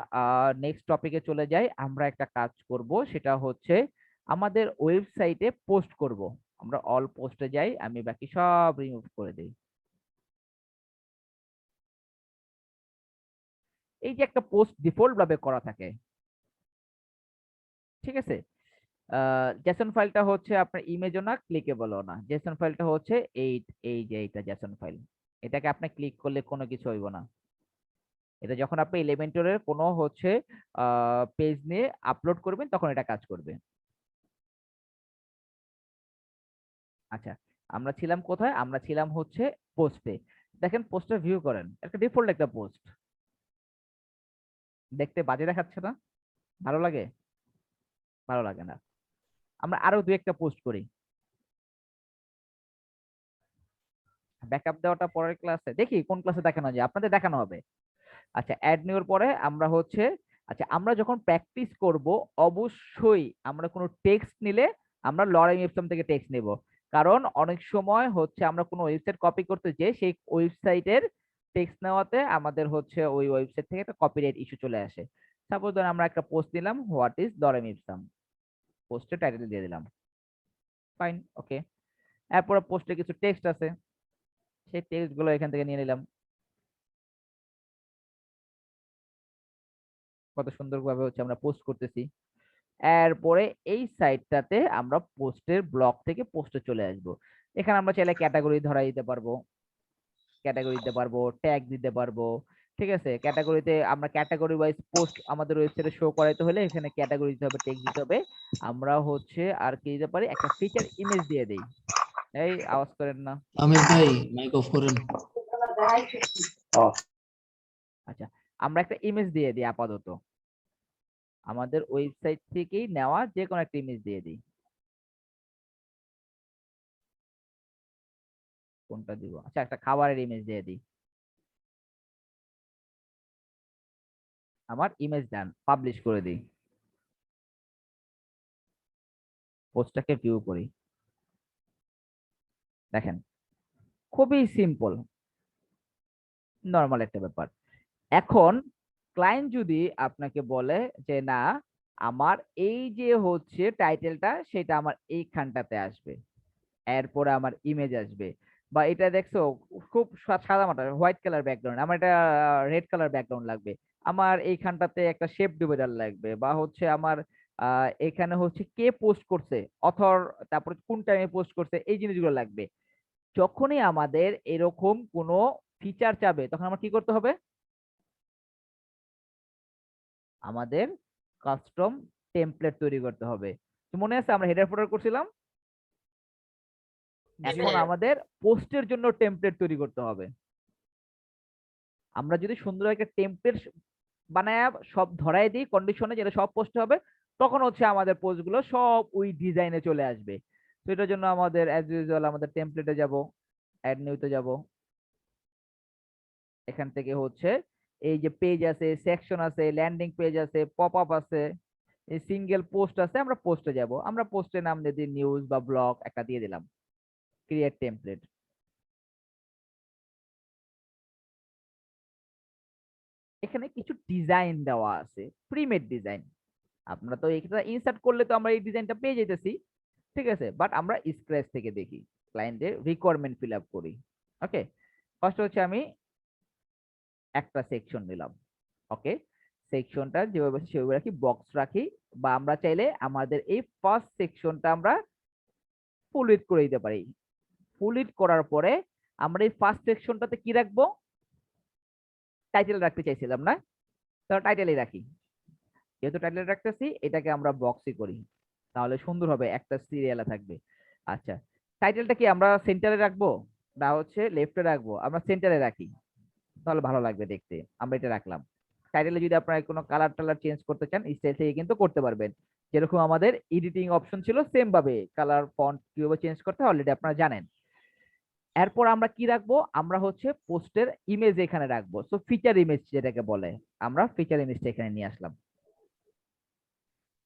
নেক্সট টপিকে চলে যাই। আমরা একটা কাজ করব, সেটা হচ্ছে আমাদের ওয়েবসাইটে পোস্ট করব। আমরা অল পোস্টে যাই, আমি বাকি সব রিমুভ করে দিই। এই যে একটা পোস্ট ডিফল্ট ভাবে করা থাকে, ঠিক আছে? জেসন ফাইলটা হচ্ছে আপনার ইমেজও না, ক্লিকেবলও না। জেসন ফাইলটা হচ্ছে এই এই যে এইটা জেসন ফাইল, এটাকে আপনি ক্লিক করলে কোনো কিছু হইব না। এটা যখন আপনি এলিমেন্টরের কোনো হচ্ছে পেজ নিয়ে আপলোড করবেন তখন এটা কাজ করবে। আচ্ছা, আমরা ছিলাম কোথায়? আমরা ছিলাম হচ্ছে পোস্টে। দেখেন পোস্টটা ভিউ করেন, একটা ডিফল্ট একটা পোস্ট, দেখতে বাজে দেখাচ্ছে না? ভালো লাগে? ভালো লাগে না। আমরা আরো দু একটা পোস্ট করি, ব্যাকআপ দেওয়াটা পরের ক্লাসে দেখি, কোন ক্লাসে দেখানো যায়, আপনাদের দেখানো হবে। আচ্ছা, অ্যাড নিউর পরে আমরা হচ্ছে, আচ্ছা আমরা যখন প্র্যাকটিস করব অবশ্যই আমরা কোনো টেক্সট নিলে আমরা লরেম ইপসম থেকে টেক্সট নেব। কারণ অনেক সময় হচ্ছে আমরা কোনো ওয়েবসাইট কপি করতে যেয়ে সেই ওয়েবসাইটের টেক্সট নেওয়াতে আমাদের হচ্ছে ওই ওয়েবসাইট থেকে একটা কপিরাইট ইস্যু চলে আসে। সাপোজ ধরুন আমরা একটা পোস্ট দিলাম, হোয়াট ইজ লরেম ইপসম, পোস্টের টাইটেল দিয়ে দিলাম, ফাইন, ওকে। এরপরে পোস্টে কিছু টেক্সট আছে, সেই টেক্সট গুলো এখান থেকে নিয়ে নিলাম। কত সুন্দরভাবে হচ্ছে আমরা পোস্ট করতেছি। এরপরে এই সাইটটাতে আমরা পোস্টের ব্লক থেকে পোস্টে চলে আসব। এখানে আমরা চাইলে ক্যাটাগরি ধরাই দিতে পারবো, ক্যাটাগরি দিতে পারবো, ট্যাগ দিতে পারবো। ঠিক আছে, ক্যাটাগরিতে আমরা ক্যাটাগরি ওয়াইজ পোস্ট আমাদের ওয়েবসাইটে শো করাইতে হলে এখানে ক্যাটাগরি দিতে হবে, টেক্সট দিতে হবে। আমরা হচ্ছে আর কি দিতে পারি, একটা ফিচার ইমেজ দিয়ে দেই। এই আওয়াজ করেন না। আমির ভাই মাইক অফ করেন। আচ্ছা, আমরা একটা ইমেজ দিয়ে দিই আপাতত, আমাদের ওয়েবসাইট থেকেই নেওয়া যে কোনো একটা ইমেজ দিয়ে দিই। কোনটা দিব? আচ্ছা, একটা খাবারের ইমেজ দিয়ে দিই। আমার ইমেজ ডান, পাবলিশ করে দিই। পোস্টটাকে ভিউ করি, দেখেন খুবই সিম্পল, নর্মাল একটা ব্যাপার। এখন ক্লায়েন্ট যদি আপনাকে বলে যে না আমার এই যে হচ্ছে টাইটেলটা সেটা আমার এইখানটাতে আসবে, এরপরে আমার ইমেজ আসবে, বা এটা দেখছো খুব সাদা মাটা হোয়াইট কালার ব্যাকগ্রাউন্ড, আমার এটা রেড কালার ব্যাকগ্রাউন্ড লাগবে, আমার এইখানটাতে একটা শেপ ডিভাইডার লাগবে, বা হচ্ছে আমার এখানে হচ্ছে কে পোস্ট করছে, অথর, তারপর কোন টাইমে পোস্ট করছে, এই জিনিসগুলো লাগবে। যখনই আমাদের এরকম কোনো ফিচার চাবে তখন আমার কি করতে হবে? আমাদের কাস্টম টেমপ্লেট তৈরি করতে হবে। তো মনে আছে আমরা হেডার ফোল্ডার করছিলাম, এখন আমাদের পোস্টের জন্য টেমপ্লেট তৈরি করতে হবে। আমরা যদি সুন্দর একটা টেমপ্লেট বানায় সব ধরাই দিই কন্ডিশনে যেটা সব পোস্ট হবে, তখন হচ্ছে আমাদের পোস্ট গুলো সব ওই ডিজাইনে চলে আসবে। তো এটার জন্য আমাদের অ্যাজ ইউজুয়াল আমাদের টেমপ্লেটে যাব, অ্যাড নিউতে যাব, এখান থেকে হচ্ছে এই যে পেজ আছে, সেকশন আছে, ল্যান্ডিং পেজ আছে, পপ আপ আছে, এই সিঙ্গেল পোস্ট আছে, আমরা পোস্টে যাব, আমরা পোস্টের নাম দিয়ে দিই নিউজ বা ব্লগ একটা দিয়ে দিলাম, ক্রিয়েট টেমপ্লেট। এখানে কিছু ডিজাইন দেওয়া আছে, প্রিমেড ডিজাইন। আপনারা তো এটা ইনসার্ট করলে তো আমরা এই ডিজাইনটা পেয়ে যেতেছি, ঠিক আছে, বাট আমরা স্ক্র্যাচ থেকে দেখি, ক্লায়েন্টের রিকোয়ারমেন্ট ফিল আপ করি। ওকে, ফার্স্ট হচ্ছে আমি একটা সেকশন নিলাম। ওকে, সেকশনটা যেভাবে আছে সেভাবে রাখি, বক্স রাখি, বা আমরা চাইলে আমাদের এই ফার্স্ট সেকশনটা আমরা ফুল উইডথ করে দিতে পারি। ফুল উইডথ করার পরে আমরা এই ফার্স্ট সেকশনটাতে কি রাখবো? টাইটেল রাখতে চাইছিলাম না, তো টাইটেলই রাখি। যেহেতু টাইটেল রাখতেছি এটাকে আমরা বক্সই করি, তাহলে সুন্দর হবে, একটা সিরিয়ালে থাকবে। আচ্ছা, টাইটেলটা কি আমরা সেন্টারে রাখবো না হচ্ছে লেফটে রাখবো? আমরা সেন্টারে রাখি, তাহলে ভালো লাগবে দেখতে, আমরা এটা রাখলাম। টাইটেলে যদি আপনারা কোনো কালার টালার চেঞ্জ করতে চান স্টাইল থেকে কিন্তু করতে পারবেন, যেরকম আমাদের এডিটিং অপশন ছিল সেম ভাবে কালার ফন্ট কিভাবে চেঞ্জ করতে হয় অলরেডি আপনারা জানেন। এরপর আমরা কি রাখবো? আমরা হচ্ছে পোস্টের ইমেজ এখানে রাখবো, সো ফিচার ইমেজ যেটাকে বলে, আমরা ফিচার ইমেজটা এখানে নিয়ে আসলাম।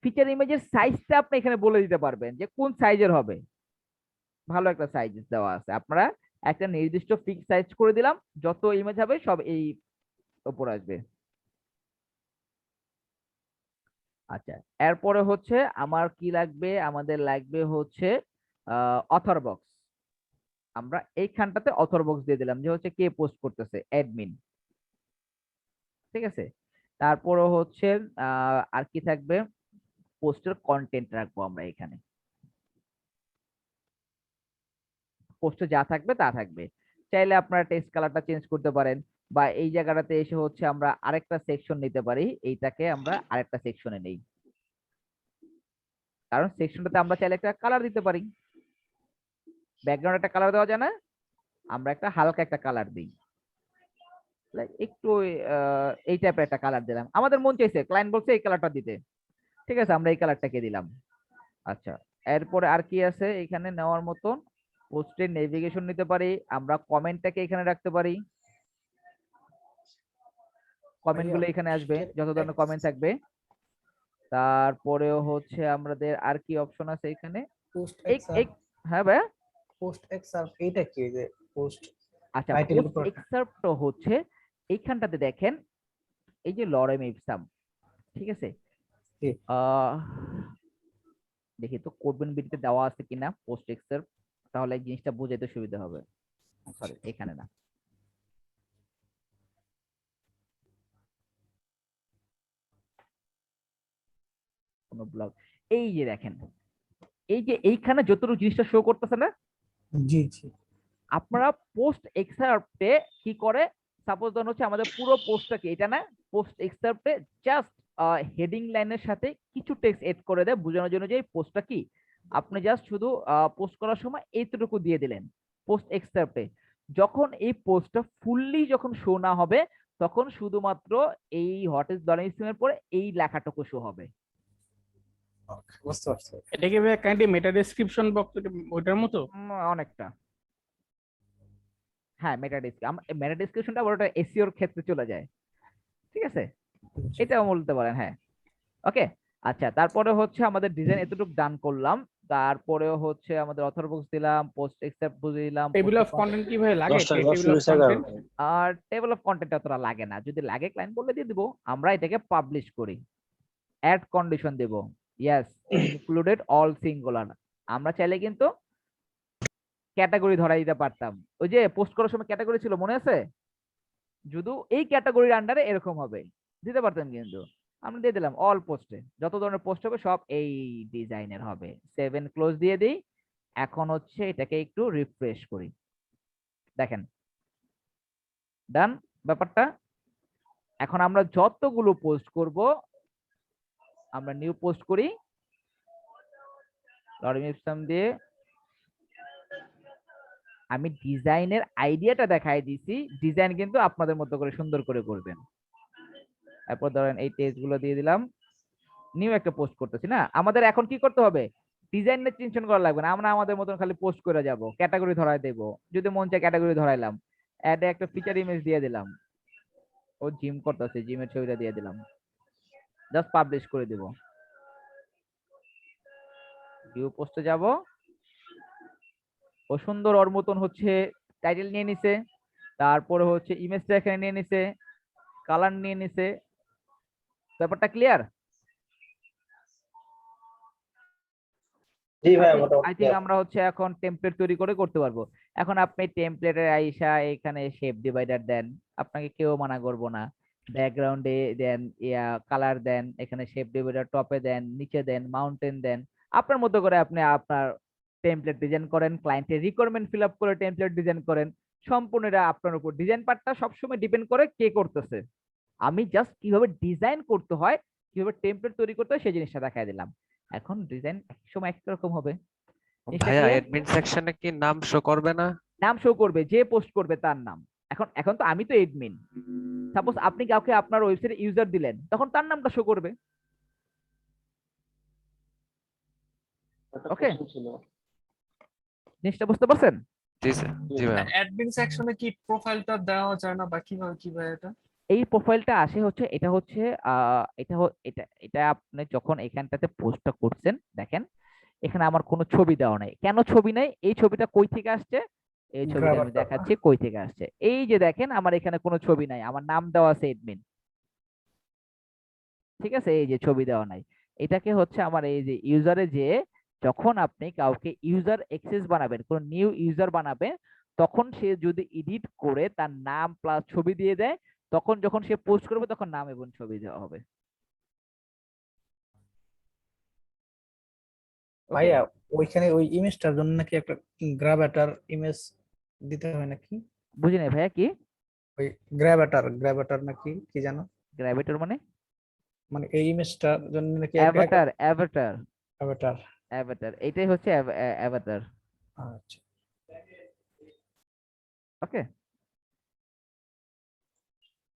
ফিচার ইমেজের সাইজটা আপনি এখানে বলে দিতে পারবেন যে কোন সাইজের হবে, ভালো একটা সাইজ দেওয়া আছে, আপনারা একটা নির্দিষ্ট ফিক্স সাইজ করে দিলাম, যত ইমেজ হবে সব এই উপর আসবে। আচ্ছা, এরপরে হচ্ছে আমার কি লাগবে? আমাদের লাগবে হচ্ছে অথর বক্স। আমরা এইখানটাতে অথর বক্স দিয়ে দিলাম, যে হচ্ছে কে পোস্ট করতেছে, অ্যাডমিন, ঠিক আছে। তারপরে হচ্ছে আর কি থাকবে? পোস্টের কন্টেন্ট রাখবো আমরা এখানে, পোস্টে যা থাকবে তা থাকবে। চাইলে আপনারা টেক্সট কালারটা চেঞ্জ করতে পারেন, বা এই জায়গাটাতে এসে হচ্ছে আমরা আরেকটা সেকশন নিতে পারি, এইটাকে আমরা আরেকটা সেকশনে নেই, কারণ সেকশনটাতে আমরা চাইলে একটা কালার দিতে পারি। ব্যাকগ্রাউন্ড একটা কালার দেওয়া যায় না? আমরা একটা হালকা একটা কালার দিই, একটু এই টাইপের একটা কালার দিলাম, আমাদের মন চাইছে, ক্লায়েন্ট বলছে এই কালারটা দিতে, ঠিক আছে, আমরা এই কালারটাকে দিলাম। আচ্ছা, এরপরে আর কি আছে এখানে নেওয়ার মতন? পোস্টের নেভিগেশন নিতে পারি, আমরা কমেন্টটাকে এখানে রাখতে পারি, কমেন্ট গুলো এখানে আসবে, যত ধরনের কমেন্ট থাকবে। তারপরেও হচ্ছে আমাদের আর কি অপশন আছে এখানে? পোস্ট হ্যাঁ ভাই, পোস্ট এক্সার্প এইটা কি যে পোস্ট আচ্ছা, টাইটেলের পোস্ট উপর এক্সার্প্ট হচ্ছে এইখানটাতে দেখেন, এই যে লরেম ইপসাম, ঠিক আছে, জি। দেখি তো কোডবিন বিডিতে দেওয়া আছে কিনা পোস্ট এক্সার্প্ট, তাহলে এই জিনিসটা বুঝাইতে সুবিধা হবে। সরি, এখানে না, কোন ব্লগ, এই যে দেখেন, এই যে এইখানে যতটুকু জিনিসটা শো করতেছে না, জি জি আপনারা পোস্ট এক্সার্পটে কি করে, সাপোজ ধরুন হচ্ছে আমাদের পুরো পোস্টটাকে, এটা না, পোস্ট এক্সার্পটে জাস্ট হেডিং লাইনের সাথে কিছু টেক্সট এড করে দেয় বোঝানোর জন্য যে এই পোস্টটা কি, আপনি জাস্ট শুধু পোস্ট করার সময় এইটুকু দিয়ে দিলেন পোস্ট এক্সার্পটে। যখন এই পোস্টটা ফুললি যখন শো না হবে, তখন শুধুমাত্র এই হোয়াট ইজ ডলার এর পরে এই লেখাটুকু শো হবে। বুঝতে পারছি। এটা কি ভাই কাইন্ডলি মেটা ডেসক্রিপশন বক্স ওটার মতো? অনেকটা, হ্যাঁ, মেটা ডেসক্রিপশনটা ওটা এসইওর ক্ষেত্রে চলে যায়, ঠিক আছে, এটাও বলতে পারেন, হ্যাঁ। ওকে, আচ্ছা, তারপরে হচ্ছে আমাদের ডিজাইন এতটুকু ডান করলাম। তারপরেও হচ্ছে আমাদের অথর বুকস দিলাম, পোস্ট এক্সেপ্ট বুঝে দিলাম, টেবিল অফ কন্টেন্ট কি ভাই লাগে টেবিল অফ কন্টেন্ট? আর টেবল অফ কন্টেন্ট অতটা লাগে না, যদি লাগে ক্লায়েন্ট বললে দিয়ে দিব। আমরা এটাকে পাবলিশ করি, অ্যাড কন্ডিশন দেব, ইয়েস ইনক্লুডেড অল সিঙ্গুলার। আমরা চাইলে কিন্তু ক্যাটাগরি ধরাই দিতে পারতাম, ওই যে পোস্ট করার সময় ক্যাটাগরি ছিল মনে আছে, যদি এই ক্যাটাগরির আন্ডারে এরকম হবে দিতে পারতাম, কিন্তু আমরা দিয়ে দিলাম অল পোস্টে, যত ধরনের পোস্ট হবে সব এই ডিজাইনের হবে। 7 ক্লোজ দিয়ে দিই। এখন হচ্ছে এটাকে একটু রিফ্রেশ করি, দেখেন ডান ব্যাপারটা। এখন আমরা যতগুলো পোস্ট করব, আমরা নিউ পোস্ট করি, লরিম ইপসাম দিয়ে আমি ডিজাইনের আইডিয়াটা দেখাই দিছি, ডিজাইন কিন্তু আপনাদের মতো করে সুন্দর করে করবেন। তারপর ধরেন এই টেক্সট গুলো দিয়ে দিলাম, নিউ একটা পোস্ট করতেছি না, আমাদের এখন কি করতে হবে, ডিজাইনের টেনশন করা লাগবে না, আমরা আমাদের মতন খালি পোস্ট করে যাব, ক্যাটাগরি ধরাই দেব, যদি মন চায় ক্যাটাগরি ধরাইলাম, অ্যাডে একটা ফিচার ইমেজ দিয়ে দিলাম, ও জিম করতেছে জিমের ছবিটা দিয়ে দিলাম, জাস্ট পাবলিশ করে দেব। ভিউ পোস্টে যাব, ও সুন্দর ওর মতন হচ্ছে টাইটেল নিয়ে নিছে, তারপরে হচ্ছে ইমেজটা এখানে নিয়ে নিছে, কালার নিয়ে নিছে, ব্যাপারটা ক্লিয়ার? জি ভাই, আই থিঙ্ক আমরা হচ্ছে এখন টেমপ্লেট তৈরি করে করতে পারবো। এখন আপনি টেমপ্লেটের আইসা এখানে শেপ ডিভাইডার দেন, আপনাকে কেউ মানা করবো না, ব্যাকগ্রাউন্ডে দেন, কালার দেন, এখানে শেপ ডিভাইডার টপে দেন, নিচে দেন, মাউন্টেন দেন, আপনার মতো করে আপনি আপনার টেমপ্লেট ডিজাইন করেন, ক্লায়েন্টের রিকোয়ারমেন্ট ফিল আপ করে টেমপ্লেট ডিজাইন করেন, সম্পূর্ণ এটা আপনার উপর। ডিজাইন পার্টটা সবসময় ডিপেন্ড করে কে করতেছে, আমি জাস্ট কিভাবে ডিজাইন করতে হয়, কিভাবে টেমপ্লেট তৈরি করতে হয় সেই জিনিসটা দেখাই দিলাম। এখন ডিজাইন একসময় একরকম হবে। জিনিসটা ভাইয়া clear? অ্যাডমিন সেকশনে কি নাম শো করবে না? নাম শো করবে, যে পোস্ট করবে তার নাম। এখন এখন তো আমি তো এডমিন, সাপোজ আপনি কাউকে আপনার ওয়েবসাইটে ইউজার দিলেন, তখন তার নামটা শো করবে। ওকে, জিনিসটা বুঝতে পারছেন? জি স্যার, জি ভাইয়া। অ্যাডমিন সেকশনে কি প্রোফাইলটা দেওয়া যায় না বা কিভাবে এটা? এই প্রোফাইলটা আসে হচ্ছে, এটা হচ্ছে এটা এটা আপনি যখন এখানটাতে পোস্টটা করছেন, দেখেন এখানে আমার কোনো ছবি দেওয়া নাই, কেন ছবি নাই, এই ছবিটা কই থেকে আসছে, এই ছবিটা আমি দেখাচ্ছি কই থেকে আসছে। এই যে দেখেন আমার এখানে কোনো ছবি নাই, আমার নাম দেওয়া আছে এডমিন, ঠিক আছে, এই যে ছবি দেওয়া নাই। এটাকে হচ্ছে আমার এই যে ইউজারে, যে যখন আপনি কাউকে ইউজার অ্যাক্সেস বানাবেন, কোন নিউ ইউজার বানাবেন, তখন সে যদি এডিট করে তার নাম প্লাস ছবি দিয়ে দেয়, তখন যখন সে পোস্ট করবে তখন নাম এবং ছবি দেওয়া হবে। ভাইয়া ওইখানে ওই ইমেজটার জন্য নাকি একটা গ্রাভাটার ইমেজ দিতে হয় নাকি? বুঝি নাই ভাইয়া, কি ওই গ্রাভাটার নাকি কি জানো? গ্র্যাভিটর মানে? মানে এই ইমেজটার জন্য নাকি অ্যাভাটার, অ্যাভাটার, গ্রাভাটার। অ্যাভাটার, এটাই হচ্ছে অ্যাভাটার। আচ্ছা, ওকে,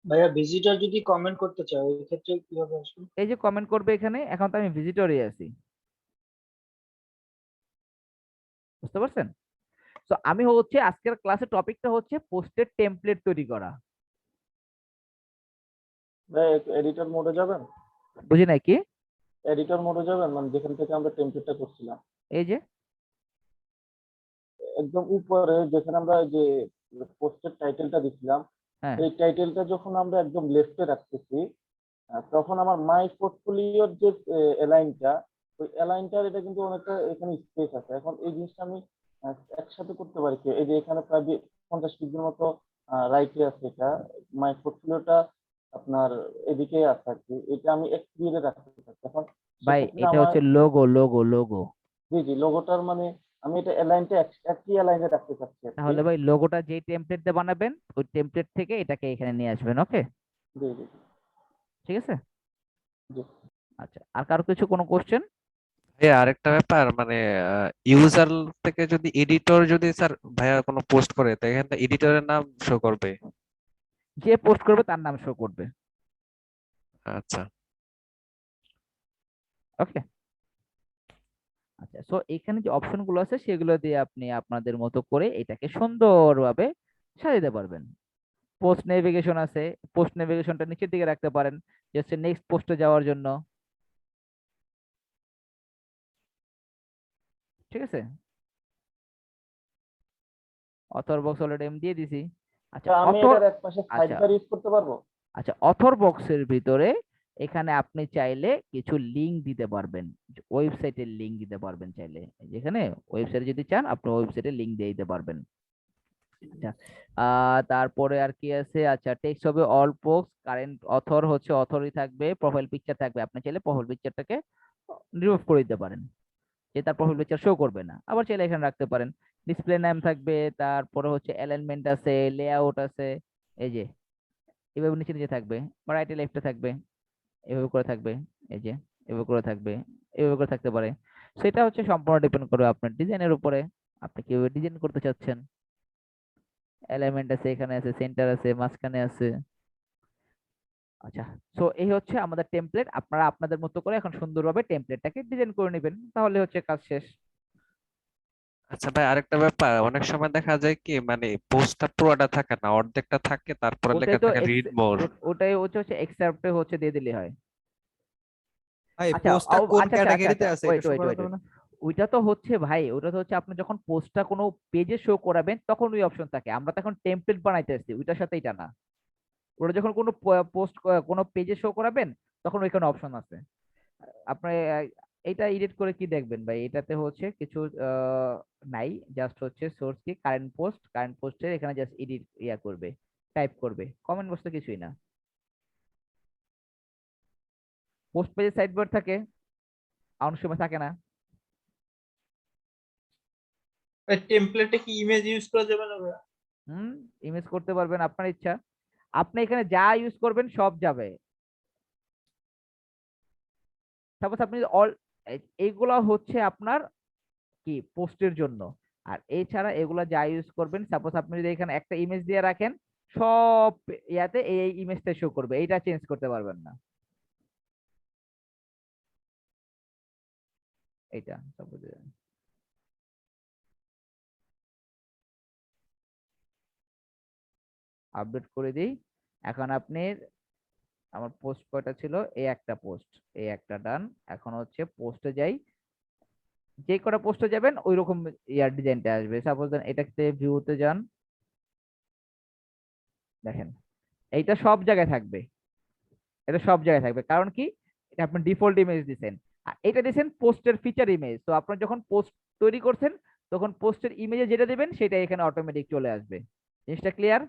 ভাইয়া ভিজিটর যদি কমেন্ট করতে চায় ওই ক্ষেত্রে কিভাবে আসবে? এই যে কমেন্ট করবে এখানে, এখন তো আমি ভিজিটরই আছি, বুঝতে পারছেন? তো আমি হচ্ছে আজকের ক্লাসের টপিকটা হচ্ছে পোস্টের টেমপ্লেট তৈরি করা। ভাই এডিটর মোডে যাবেন, বুঝি নাই, কি এডিটর মোডে যাবেন, মানে যেখান থেকে আমরা টেমপ্লেটটা করছিলাম, এই যে একদম উপরে যেখানে আমরা যে পোস্টের টাইটেলটা দিছিলাম, হ্যাঁ, এই টাইটেলটা যখন আমরা একদম লেফটে রাখতেছি, তখন আমার মাই পোর্টফোলিওর যে অ্যালাইনটা, ওই অ্যালাইনটার এটা কিন্তু অনেকটা এখানে স্পেস আছে। এখন এই জিনিসটা আমি একসাথে করতে পারি কি, এই যে এখানে প্রায় 50 ডিগ্রির মতো রাইটে আছে, এটা মাই পোর্টফোলিওটা আপনার এদিকে আছে আর কি, এটা আমি এক্সপিরিয়ে রাখতে চাচ্ছি। এখন ভাই সেক্ষেত্রে এটা আমার হচ্ছে লোগো। জি জি লোগোটার মানে আমি এটা অ্যালাইনটা একই অ্যালাইনে রাখতে চাচ্ছি আর কি। তাহলে ভাই লোগোটা যেই টেমপ্লেট দিয়ে বানাবেন, ওই টেমপ্লেট থেকে এটাকে এখানে নিয়ে আসবেন। ওকে, জি জি ঠিক আছে। জি। আচ্ছা, আর কারো কিছু কোনো কোশ্চেন? ভাইয়া আরেকটা ব্যাপার, মানে ইউজার থেকে যদি এডিটর যদি স্যার ভাইয়া কোনো পোস্ট করে, তো এখানে এডিটরের নাম শো করবে? যে পোস্ট করবে তার নাম শো করবে। আচ্ছা, ওকে, আচ্ছা, সো এখানে যে অপশন গুলো আছে সেগুলো দিয়ে আপনি আপনাদের মতো করে এটাকে সুন্দরভাবে সাজাতে পারবেন। পোস্ট নেভিগেশন আছে, পোস্ট নেভিগেশনটা নিচের দিকে রাখতে পারেন জাস্ট নেক্সট পোস্টে যাওয়ার জন্য। ঠিক আছে, অথর বক্স অলরেডি আমি দিয়ে দিছি। আচ্ছা তো আমি অথর, এটার এক পাশে সাইড আচ্ছা বার ইউজ করতে পারবো? আচ্ছা অথর বক্সের ভিতরে এখানে আপনি চাইলে কিছু লিংক দিতে পারবেন, ওয়েবসাইটের লিংক দিতে পারবেন চাইলে। যেখানে ওয়েবসাইটে যদি চান আপনি ওয়েবসাইটে লিংক দিয়ে দিতে পারবেন। আচ্ছা তারপরে আর কি আছে, আচ্ছা টেক্সট হবে অল পোস্ট, কারেন্ট অথর হচ্ছে অথরই থাকবে, প্রোফাইল পিকচার থাকবে, আপনি চাইলে প্রোফাইল পিকচারটাকে রিমুভ করে দিতে পারেন, যে তার প্রোফাইল পিকচার শো করবে না, আবার চাইলে এখানে রাখতে পারেন। ডিসপ্লে নেম থাকবে, তারপরে হচ্ছে অ্যালাইনমেন্ট আছে, লেআউট আছে, এই যে এভাবে নিচে নিচে থাকবে, বা রাইটে লেফটে থাকবে, এভাবে করে থাকবে, এই যে এভাবে করে থাকবে, এভাবে করে থাকতে পারে। সেটা হচ্ছে সম্পূর্ণ ডিপেন্ড করবে আপনার ডিজাইনের উপরে, আপনি কিভাবে ডিজাইন করতে চাচ্ছেন। এলিমেন্ট আছে, এখানে আছে, সেন্টার আছে, মাঝখানে আছে। আচ্ছা, সো এই হচ্ছে আমাদের টেমপ্লেট, আপনারা আপনাদের মতো করে এখন সুন্দরভাবে টেমপ্লেটটাকে ডিজাইন করে নেবেন, তাহলে হচ্ছে কাজ শেষ। আচ্ছা ভাই, আরেকটা ব্যাপার, অনেক সময় দেখা যায় কি মানে পোস্টটা পুরোটা থাকে না, অর্ধেকটা থাকে, তারপরে ওটাই লেখা তো থাকে রিড মোর। ওটাই হচ্ছে এক্সেপ্টে হচ্ছে দিয়ে দিলে হয়। ভাই আচ্ছা পোস্টটা কোন আচ্ছা আচ্ছা ক্যাটাগরিতে আচ্ছা আছে ওয়েট এটা শো ওয়েট করা ওয়েট, যাবে না? ওইটা তো হচ্ছে ভাই, ওটা তো হচ্ছে আপনি যখন পোস্টটা কোনো পেজে শো করাবেন তখন ওই অপশন থাকে, আমরা তো এখন টেমপ্লেট বানাইতে আসছি, ওইটার সাথে এটা না। ওটা যখন কোনো পোস্ট কোনো পেজে শো করাবেন তখন ওইখানে অপশন আছে। আপনি এটা এডিট করে কি দেখবেন ভাই, এটাতে হচ্ছে কিছু নাই, জাস্ট হচ্ছে সোর্স কি কারেন্ট পোস্টের এখানে জাস্ট এডিট ইয়া করবে, টাইপ করবে, কমেন্ট বক্সে কিছুই না। পোস্ট পেজে সাইড বার থাকে, অনেক সময় থাকে না। টেমপ্লেটে কি ইমেজ ইউজ করা যাবে না ভাইয়া? হুম, ইমেজ করতে পারবেন আপনার ইচ্ছা, আপনি এখানে যা ইউজ করবেন সব যাবে। সাপোজ আপনি অল, এইগুলা হচ্ছে আপনার কি পোস্টের জন্য, আর এছাড়া এগুলা যা ইউজ করবেন, সাপোজ আপনি যদি এখানে একটা ইমেজ দিয়ে রাখেন, সব ইয়াতে এই ইমেজটা শো করবে, এইটা চেঞ্জ করতে পারবেন না। এইটা সাপোজ আপডেট করে দিই। এখন আপনি, আমার পোস্ট কয়টা ছিল, এই একটা পোস্ট, এই একটা ডান। এখন হচ্ছে পোস্টে যাই, যে কটা পোস্টে যাবেন ওই রকম ইয়ার ডিজাইনটা আসবে। সাপোজ দেন এটাতে ভিউতে যান, দেখেন এইটা সব জায়গায় থাকবে, এটা সব জায়গায় থাকবে, কারণ কি এটা আপনি ডিফল্ট ইমেজ দিছেন, আর এটা দিছেন পোস্টের ফিচার ইমেজ, তো আপনার যখন পোস্ট তৈরি করছেন তখন পোস্টের ইমেজে যেটা দিবেন সেটা এখানে অটোমেটিক চলে আসবে। জিনিসটা ক্লিয়ার?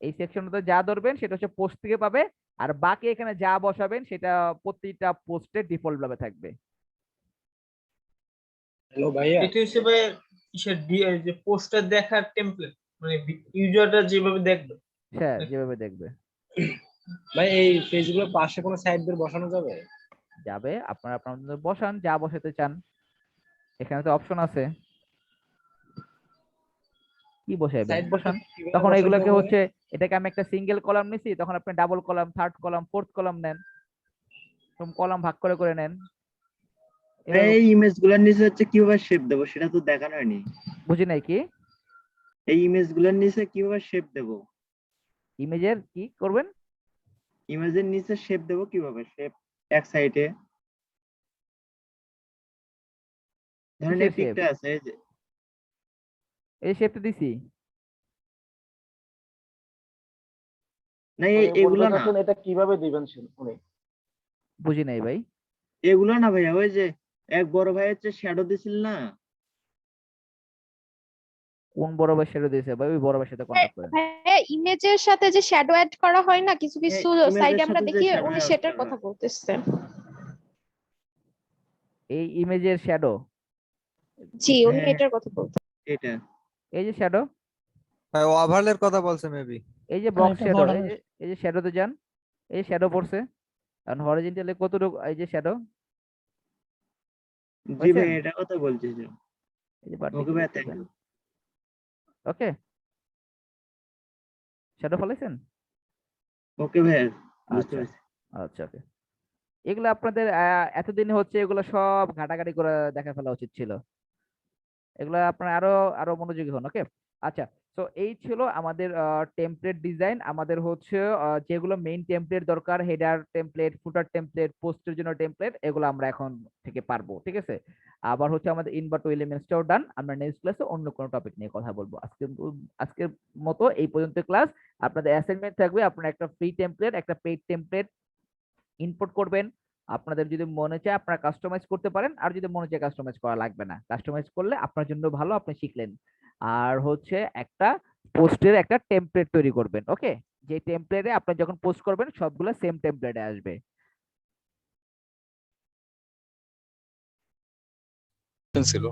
এই সেকশনটাতে যা ধরবেন সেটা হচ্ছে পোস্ট থেকে পাবে, আর বাকি এখানে যা বসাবেন সেটা প্রতিটা পোস্টে ডিফল্ট ভাবে থাকবে। হ্যালো ভাইয়া, এটা হচ্ছে ভাই যে পোস্টার দেখার টেমপ্লেট, মানে ইউজাররা যেভাবে দেখবে। হ্যাঁ, যেভাবে দেখবে ভাই এই পেজগুলোর পাশে কোনো সাইড বার বসানো যাবে? যাবে, আপনারা আপনাদের বসান যা বসাতে চান, এখানে তো অপশন আছে, কি বসাইবেন সাইড বসান। বারটা কিভাবে তখন বসাতে এগুলোকে হবে? হচ্ছে, এটাকে আমি একটা সিঙ্গেল কলাম নিছি, তখন আপনি double column, third column, fourth column নেন, কলাম ভাগ করে করে নেন। এই ইমেজ গুলার নিচে হচ্ছে কিভাবে শেপ দেবো সেটা তো দেখানো হয়নি। বুঝি নাই কি? এই ইমেজ গুলার নিচে কিভাবে শেপ দেবো? ইমেজের কি করবেন? ইমেজের নিচে শেপ দেবো কিভাবে? শেপ এক সাইডে ধরেন এই কিসের শেপ? পিকটা আছে, এই যে এই শেপটা দিছি। না উনি এগুলো বলতে না, চাচ্ছেন এটা কিভাবে দিবেন উনি? বুঝি নাই ভাই। এগুলো না ভাইয়া, ওই যে এক বড় ভাই হচ্ছে শ্যাডো দিছিল না, কোন বড় ভাই শ্যাডো দিয়েছে ভাই? ওই বড় ভাইয়ের সাথে কন্ট্যাক্ট করেন। হ্যাঁ, ইমেজের সাথে যে শ্যাডো অ্যাড করা হয় না কিছু কিছু ইমেজের সাইডে আমরা সাথে যে দেখি, শ্যাডো উনি অ্যাড সেটার করা কথা হয় বলতেছেন। এই ইমেজের শ্যাডো, জি, উনি হ্যাঁ এটার কথা বলতেছেন। এটা এই যে শ্যাডো, ভাই ওভারলের কথা বলছে মেবি। এই যে বক্স শ্যাডো, এই যে শ্যাডোতে যান, এই শ্যাডো পড়ছে, কারণ হরিজন্টালি কতটুকু, এই যে শ্যাডো জি ভাই পাইছেন, এটা কথা বলছি যে। এই যে ওকে ভাই, ভার্টিক্যালি থ্যাংক করবেন। ইউ। ওকে, শ্যাডো ফলাইছেন? ওকে ভাই, বুঝতে আচ্ছা পারছি। আচ্ছা ওকে। এগুলো আপনাদের এতদিন হচ্ছে এগুলো সব ঘাটাঘাটি করে দেখা ফেলা উচিত ছিল। এগুলো আপনারা আরো মনোযোগী হন। ওকে, আচ্ছা। তো এই ছিল আমাদের টেমপ্লেট ডিজাইন। আমাদের হচ্ছে যেগুলো মেইন টেমপ্লেট দরকার, হেডার টেমপ্লেট, ফুটার টেমপ্লেট, পোস্টের জন্য টেমপ্লেট, এগুলো আমরা এখন থেকে পারবো। ঠিক আছে, আবার হচ্ছে আমাদের ইনভার্ট এলিমেন্টসটাও ডান। আমরা নেক্সট ক্লাসে অন্য কোনো টপিক নিয়ে কথা বলবো। আজকের মতো এই পর্যন্ত ক্লাস। আপনাদের অ্যাসাইনমেন্ট থাকবে, আপনারা একটা ফ্রি টেমপ্লেট, একটা পেইড টেমপ্লেট ইনপুট করবেন। আপনাদের যদি মনে চায় আপনারা কাস্টমাইজ করতে পারেন, আর যদি মনে চায় কাস্টমাইজ করা লাগবে না, কাস্টমাইজ করলে আপনার জন্য ভালো, আপনি শিখলেন। আর হচ্ছে একটা পোস্টের একটা টেমপ্লেট তৈরি করবেন। ওকে, যে টেমপ্লেটে আপনি যখন পোস্ট করবেন সবগুলো সেম টেমপ্লেটে আসবে। ছিল